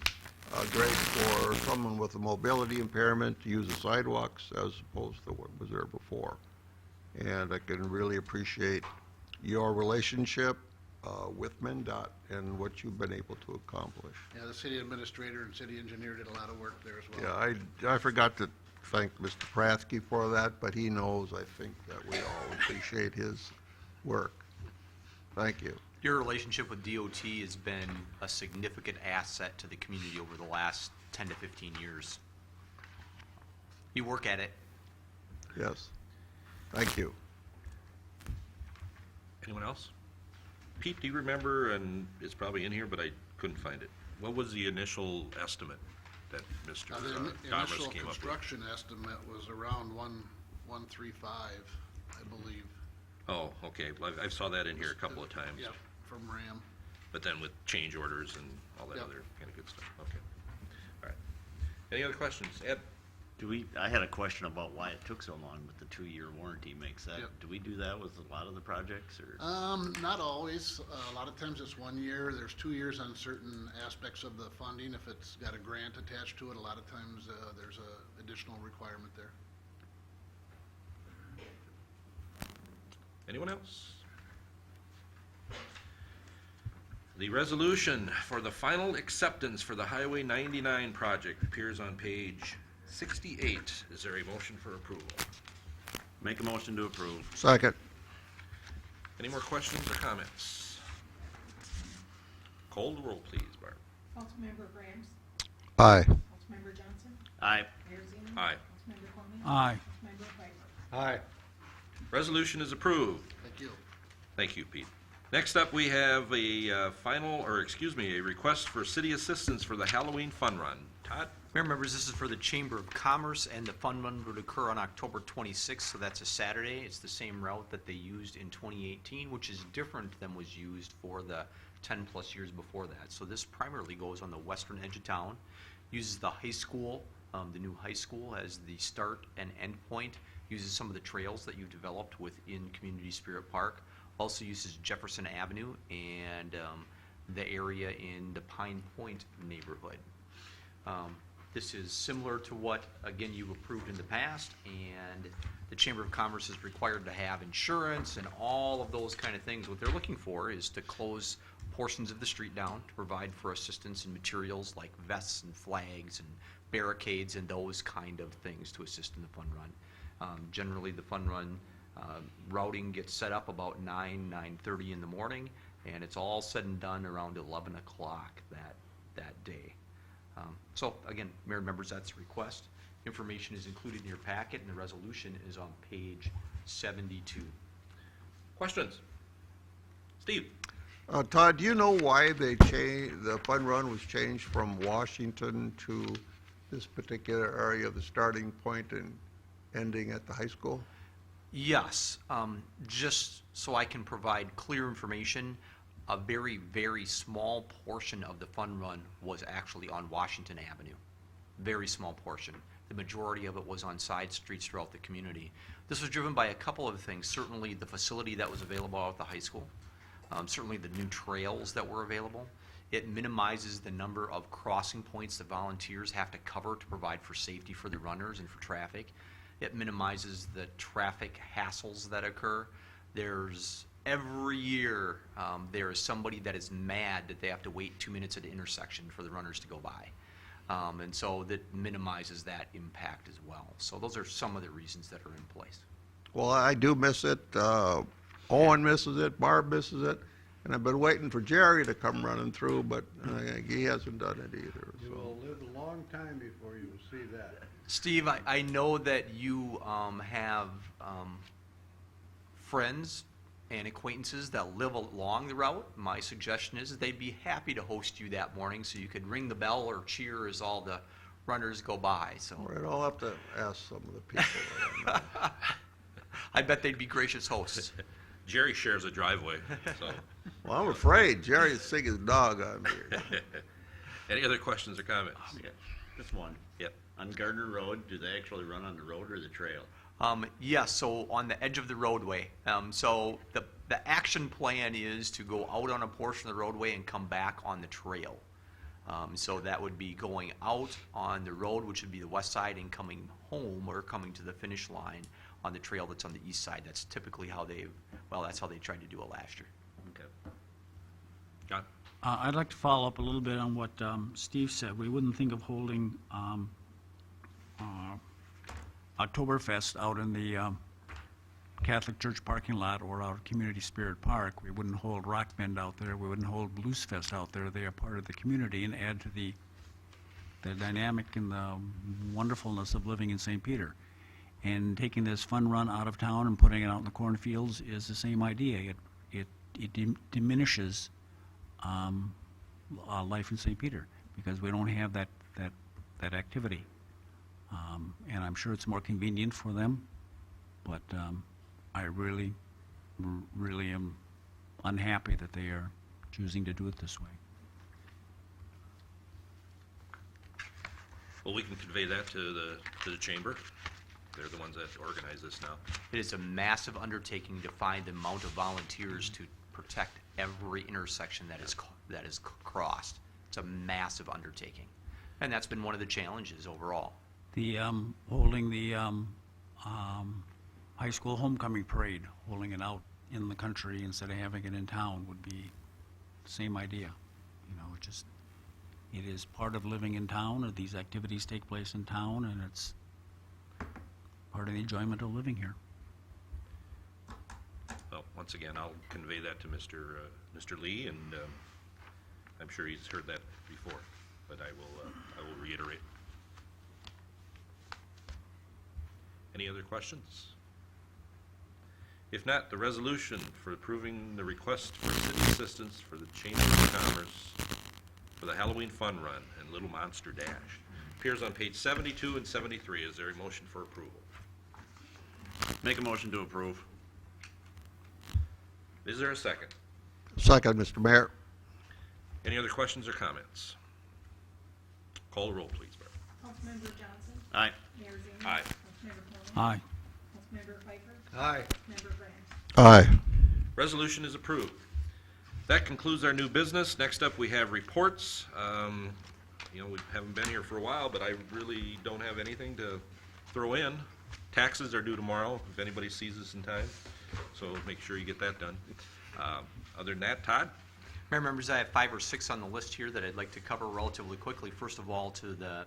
great for someone with a mobility impairment to use the sidewalks as opposed to what was there before. And I can really appreciate your relationship with MnDOT and what you've been able to accomplish. Yeah, the city administrator and city engineer did a lot of work there as well. Yeah, I forgot to thank Mr. Pratsky for that, but he knows, I think, that we all appreciate his work. Thank you. Your relationship with DOT has been a significant asset to the community over the last 10 to 15 years. You work at it. Yes. Thank you. Anyone else? Pete, do you remember, and it's probably in here, but I couldn't find it. What was the initial estimate that Mr. The Dahmers initial came up with? construction estimate was around 135, I believe. Oh, okay. I saw that in here a couple of times. Yep, from RAM. But then with change orders and all that Yep. other kind of good stuff. Okay. All right. Any other questions? Ed? I had a question about why it took so long with the 2-year warranty makes that. Yep. Do we do that with a lot of the projects, or? Not always. A lot of times it's 1 year. There's 2 years on certain aspects of the funding. If it's got a grant attached to it, a lot of times there's a additional requirement there. Anyone else? The resolution for the final acceptance for the Highway 99 project appears on page 68. Is there a motion for approval? Make a motion to approve. Second. Any more questions or comments? Call the roll, please, Barb. Councilmember Grams, Aye. Councilmember Johnson, Aye. Mayor Zeman. Aye. Councilmember Conley. Aye. Councilmember Pfeiffer. Aye. Resolution is approved. Thank you. Thank you, Pete. Next up, we have a request for city assistance for the Halloween Fun Run. Todd? Mayor members, this is for the Chamber of Commerce, and the fun run would occur on October 26th, so that's a Saturday. It's the same route that they used in 2018, which is different than was used for the 10-plus years before that. So this primarily goes on the western edge of town, uses the high school, the new high school as the start and end point, uses some of the trails that you've developed within Community Spirit Park, also uses Jefferson Avenue and the area in the Pine Point neighborhood. This is similar to what, again, you approved in the past, and the Chamber of Commerce is required to have insurance and all of those kind of things. What they're looking for is to close portions of the street down to provide for assistance in materials like vests and flags and barricades and those kind of things to assist in the fun run. Generally, the fun run routing gets set up about 9:30 in the morning, and it's all said and done around 11 o'clock that day. So again, Mayor and members, that's a request. Information is included in your packet, and the resolution is on page 72. Questions? Steve? Todd, do you know why the fun run was changed from Washington to this particular area, the starting point and ending at the high school? Yes, just so I can provide clear information, a very, very small portion of the fun run was actually on Washington Avenue. Very small portion. The majority of it was on side streets throughout the community. This was driven by a couple of things. Certainly the facility that was available out at the high school. Certainly the new trails that were available. It minimizes the number of crossing points that volunteers have to cover to provide for safety for the runners and for traffic. It minimizes the traffic hassles that occur. Every year, there is somebody that is mad that they have to wait 2 minutes at an intersection for the runners to go by. And so that minimizes that impact as well. So those are some of the reasons that are in place. Well, I do miss it. Owen misses it, Barb misses it, and I've been waiting for Jerry to come running through, but he hasn't done it either. You So. will live a long time before you will see that. Steve, I know that you have friends and acquaintances that live along the route. My suggestion is that they'd be happy to host you that morning so you could ring the bell or cheer as all the runners go by. So Right, I'll have to ask some of the people. that I know. I bet they'd be gracious hosts. Jerry shares a driveway, so. Well, I'm afraid Jerry's sick as dog on me. Any other questions or comments? Yeah, just one. Yep. On Gardner Road, do they actually run on the road or the trail? Yes, so on the edge of the roadway. So the action plan is to go out on a portion of the roadway and come back on the trail. So that would be going out on the road, which would be the west side, and coming home or coming to the finish line on the trail that's on the east side. That's typically how that's how they tried to do it last year. Okay. John? I'd like to follow up a little bit on what Steve said. We wouldn't think of holding Oktoberfest out in the Catholic Church parking lot or out at Community Spirit Park. We wouldn't hold Rock Bend out there. We wouldn't hold Blues Fest out there. They are part of the community and add to the dynamic and the wonderfulness of living in St. Peter. And taking this fun run out of town and putting it out in the cornfields is the same idea. It diminishes life in St. Peter because we don't have that activity. And I'm sure it's more convenient for them, but I really am unhappy that they are choosing to do it this way. Well, we can convey that to the chamber. They're the ones that organize this now. It is a massive undertaking to find the amount of volunteers to protect every intersection that is crossed. It's a massive undertaking, and that's been one of the challenges overall. The holding the high school homecoming parade, holding it out in the country instead of having it in town would be the same idea. You know, it is part of living in town, or these activities take place in town, and it's part of the enjoyment of living here. Well, once again, I'll convey that to Mr. Lee, and I'm sure he's heard that before, but I will reiterate. Any other questions? If not, the resolution for approving the request for city assistance for the Chamber of Commerce for the Halloween Fun Run and Little Monster Dash Appears on page 72 and 73. Is there a motion for approval? Make a motion to approve. Is there a second? Second, Mr. Mayor. Any other questions or comments? Call the roll, please, Barb. Councilmember Johnson? Aye. Mayor Ziegler? Aye. Councilmember Coleman? Aye. Councilmember Pfeiffer? Aye. Member Graham? Aye. Resolution is approved. That concludes our new business. Next up, we have reports. We haven't been here for a while, but I really don't have anything to throw in. Taxes are due tomorrow, if anybody sees this in time, so make sure you get that done. Other than that, Todd? Mayor members, I have 5 or 6 on the list here that I'd like to cover relatively quickly. First of all, to the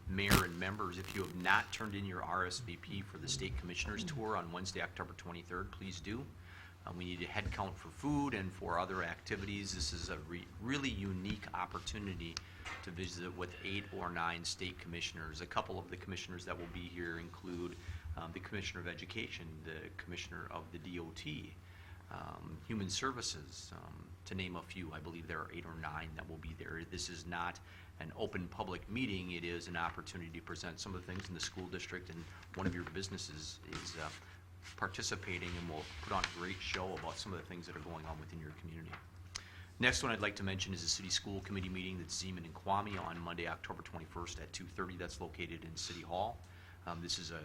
mayor and members, if you have not turned in your RSVP for the State Commissioners Tour on Wednesday, October 23rd, please do. We need a head count for food and for other activities. This is a really unique opportunity to visit with 8 or 9 state commissioners. A couple of the commissioners that will be here include the Commissioner of Education, the Commissioner of the DOT, Human Services, to name a few. I believe there are 8 or 9 that will be there. This is not an open public meeting. It is an opportunity to present some of the things in the school district, and one of your businesses is participating and will put on a great show about some of the things that are going on within your community. Next one I'd like to mention is the City School Committee meeting that's Zeman and Kwame on Monday, October 21st at 2:30. That's located in City Hall. This is a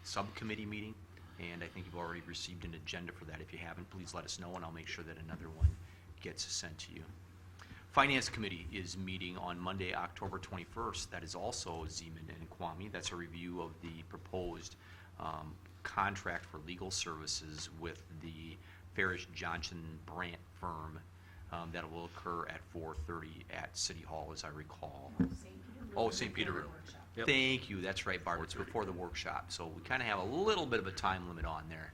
subcommittee meeting, and I think you've already received an agenda for that. If you haven't, please let us know, and I'll make sure that another one gets sent to you. Finance Committee is meeting on Monday, October 21st. That is also Zeman and Kwame. That's a review of the proposed contract for legal services with the Farish Johnson Brandt firm that will occur at 4:30 at City Hall, as I recall. Oh, St. Peter. Yep. Thank you. That's right, Barb. It's before the workshop. So we kind of have a little bit of a time limit on there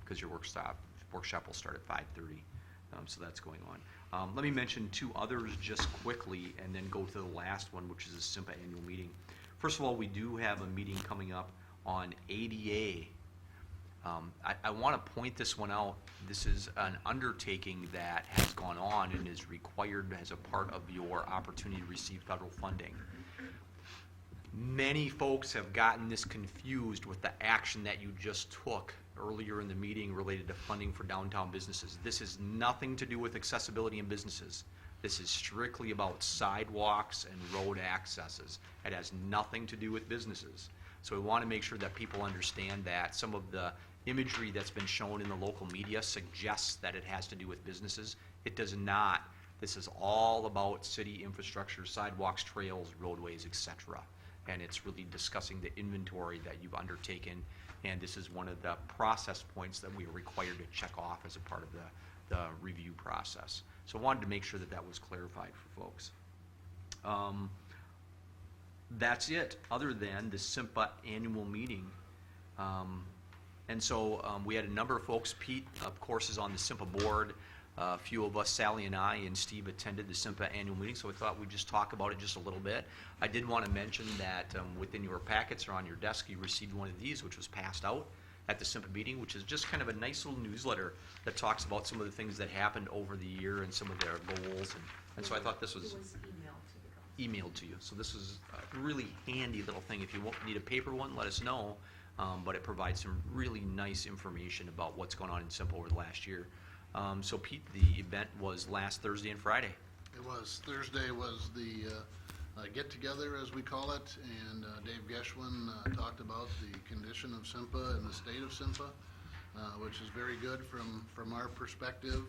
because your workshop will start at 5:30. So that's going on. Let me mention 2 others just quickly and then go to the last one, which is the SIMPA annual meeting. First of all, we do have a meeting coming up on ADA. I want to point this one out. This is an undertaking that has gone on and is required as a part of your opportunity to receive federal funding. Many folks have gotten this confused with the action that you just took earlier in the meeting related to funding for downtown businesses. This has nothing to do with accessibility in businesses. This is strictly about sidewalks and road accesses. It has nothing to do with businesses. So we want to make sure that people understand that some of the imagery that's been shown in the local media suggests that it has to do with businesses. It does not. This is all about city infrastructure, sidewalks, trails, roadways, etc. And it's really discussing the inventory that you've undertaken, and this is one of the process points that we are required to check off as a part of the review process. So I wanted to make sure that that was clarified for folks. That's it, other than the SIMPA annual meeting. And so we had a number of folks. Pete, of course, is on the SIMPA board. A few of us, Sally and I and Steve, attended the SIMPA annual meeting, so we thought we'd just talk about it just a little bit. I did want to mention that within your packets or on your desk, you received one of these, which was passed out at the SIMPA meeting, which is just kind of a nice little newsletter that talks about some of the things that happened over the year and some of their goals. And so I thought this was emailed to you. So this is a really handy little thing. If you need a paper one, let us know. But it provides some really nice information about what's going on in SIMPA over the last year. So Pete, the event was last Thursday and Friday. It was. Thursday was the get-together, as we call it, and Dave Geschwin talked about the condition of SIMPA and the state of SIMPA, which is very good from our perspective.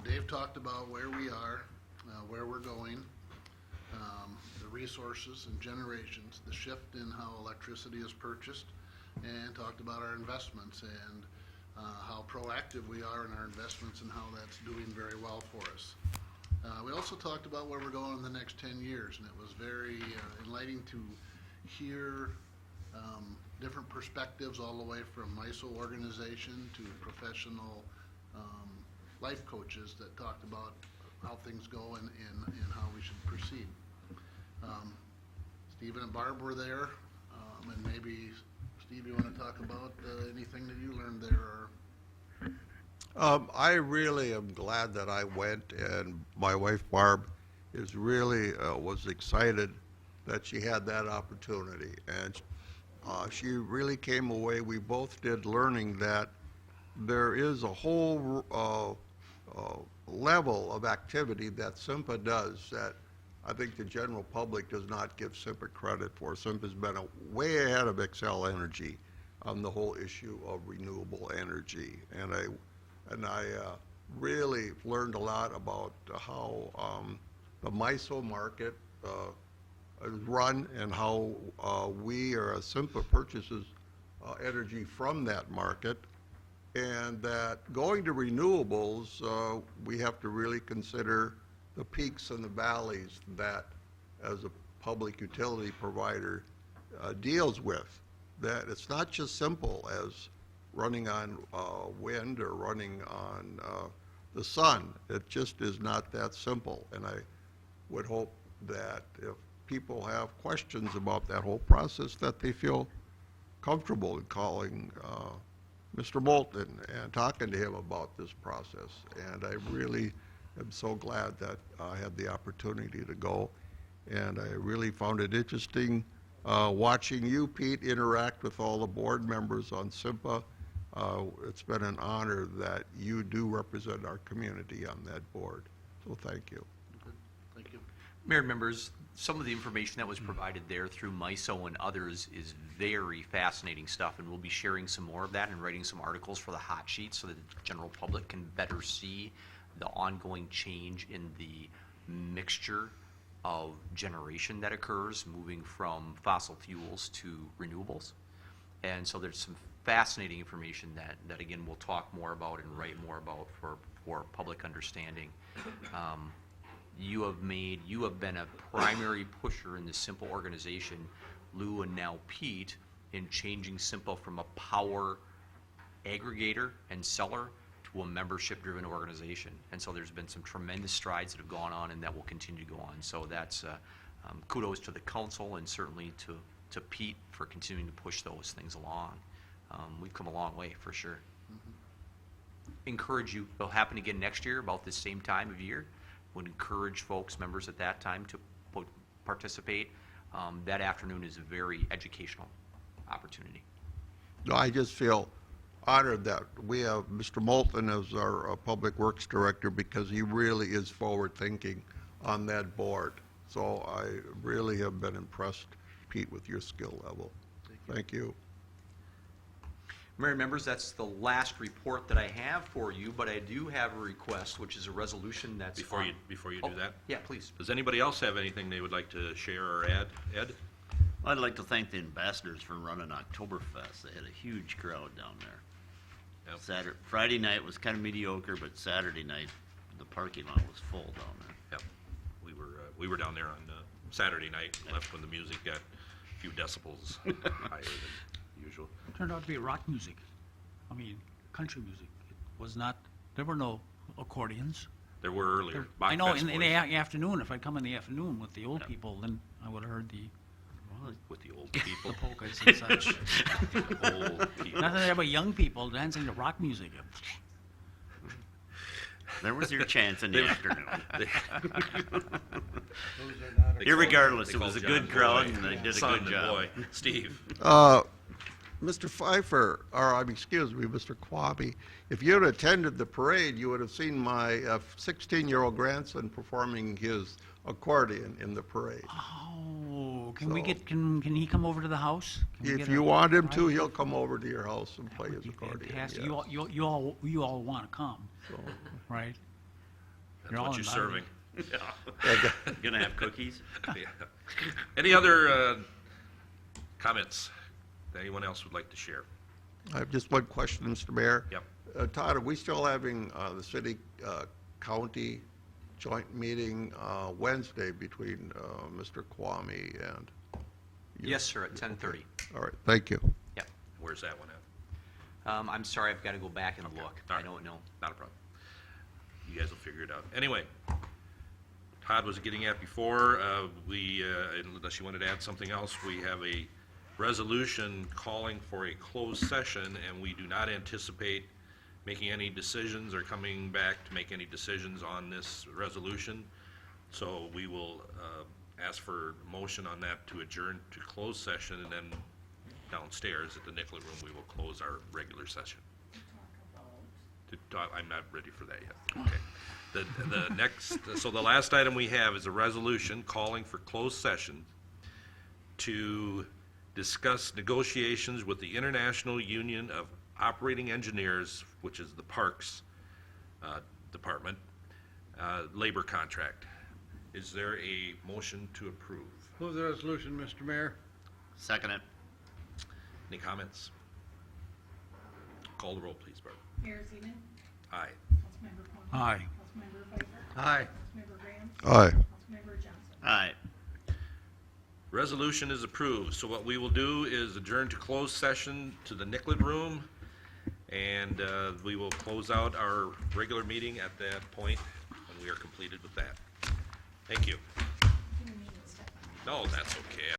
Dave talked about where we are, where we're going, the resources and generations, the shift in how electricity is purchased, and talked about our investments and how proactive we are in our investments and how that's doing very well for us. We also talked about where we're going in the next 10 years, and it was very enlightening to hear different perspectives all the way from MISO organization to professional life coaches that talked about how things go and how we should proceed. Stephen and Barb were there, and maybe, Steve, you want to talk about anything that you learned there? I really am glad that I went, and my wife Barb is really was excited that she had that opportunity. And she really came away, we both did, learning that there is a whole level of activity that SIMPA does that I think the general public does not give SIMPA credit for. SIMPA's been way ahead of Xcel Energy on the whole issue of renewable energy. And I really learned a lot about how the MISO market is run and how we, or SIMPA, purchases energy from that market. And that going to renewables, we have to really consider the peaks and the valleys that, as a public utility provider, deals with. That it's not just simple as running on wind or running on the sun. It just is not that simple. And I would hope that if people have questions about that whole process, that they feel comfortable in calling Mr. Moulton and talking to him about this process. And I really am so glad that I had the opportunity to go. And I really found it interesting watching you, Pete, interact with all the board members on SIMPA. It's been an honor that you do represent our community on that board. So thank you. Thank you. Mayor and members, some of the information that was provided there through MISO and others is very fascinating stuff, and we'll be sharing some more of that and writing some articles for the hot sheet so that the general public can better see the ongoing change in the mixture of generation that occurs moving from fossil fuels to renewables. And so there's some fascinating information that again, we'll talk more about and write more about for public understanding. You have been a primary pusher in the SIMPA organization, Lou and now Pete, in changing SIMPA from a power aggregator and seller to a membership-driven organization. And so there's been some tremendous strides that have gone on and that will continue to go on. So that's kudos to the council and certainly to Pete for continuing to push those things along. We've come a long way for sure. Encourage you, it'll happen again next year about this same time of year. Would encourage folks, members at that time, to participate. That afternoon is a very educational opportunity. No, I just feel honored that we have Mr. Moulton as our Public Works Director, because he really is forward-thinking on that board. So I really have been impressed, Pete, with your skill level. Thank you. Mayor and members, that's the last report that I have for you, but I do have a request, which is a resolution that's Before on- you Oh, do that, Yeah, please. does anybody else have anything they would like to share or add? Ed? I'd like to thank the ambassadors for running Oktoberfest. They had a huge crowd down there. Yep. Friday night was kind of mediocre, but Saturday night, the parking lot was full down there. Yep. We were down there on Saturday night and left when the music got a few decibels higher than usual. It turned out to be rock music. I mean, country music. It was not, there were no accordions. There were earlier. I know, Bachfest in the was afternoon, if I'd come in the afternoon with the old people, then I would have heard the with the old people. polkas and such. Old people. Not that there were young people dancing to rock music. There was your chance in the afternoon. Those are not Irregardless, They it was a called good John crowd Boy, and they did a son good and job. boy. Steve. Mr. Pfeiffer, excuse me, Mr. Quabi, if you had attended the parade, you would have seen my 16-year-old grandson performing his accordion in the parade. Oh, can we So- get, can he come over to the house? Can we If get you a want him to, private- he'll come over to your house and play Would his be accordion. fantastic. yes. You all want to come, So, right? That's You're all what you're invited. serving. Gonna have cookies? Yeah. Any other comments that anyone else would like to share? I have just one question, Mr. Mayor. Yep. Todd, are we still having the city-county joint meeting Wednesday between Mr. Kwame and you? Yes, sir, at 10:30. All right, thank you. Yep. Where's that one at? I'm sorry, I've got to go back and look. All I right. don't know. Not a problem. You guys will figure it out. Anyway, Todd was getting at before, unless you wanted to add something else, we have a resolution calling for a closed session, and we do not anticipate making any decisions or coming back to make any decisions on this resolution. So we will ask for motion on that to adjourn to closed session, and then downstairs at the Nicollet Room, we will close our regular session. I'm not ready for that yet. Okay. The next, so the last item we have is a resolution calling for closed session to discuss negotiations with the International Union of Operating Engineers, which is the Parks Department, labor contract. Is there a motion to approve? Move the resolution, Mr. Mayor. Second it. Any comments? Call the roll, please, Barb. Mayor Zeman. Aye. Councilmember Conklin. Aye. Councilmember Pfeiffer. Aye. Councilmember Graham. Aye. Councilmember Johnson. Aye. Resolution is approved. So what we will do is adjourn to closed session to the Nicollet Room, and we will close out our regular meeting at that point when we are completed with that. Thank you. No, that's okay.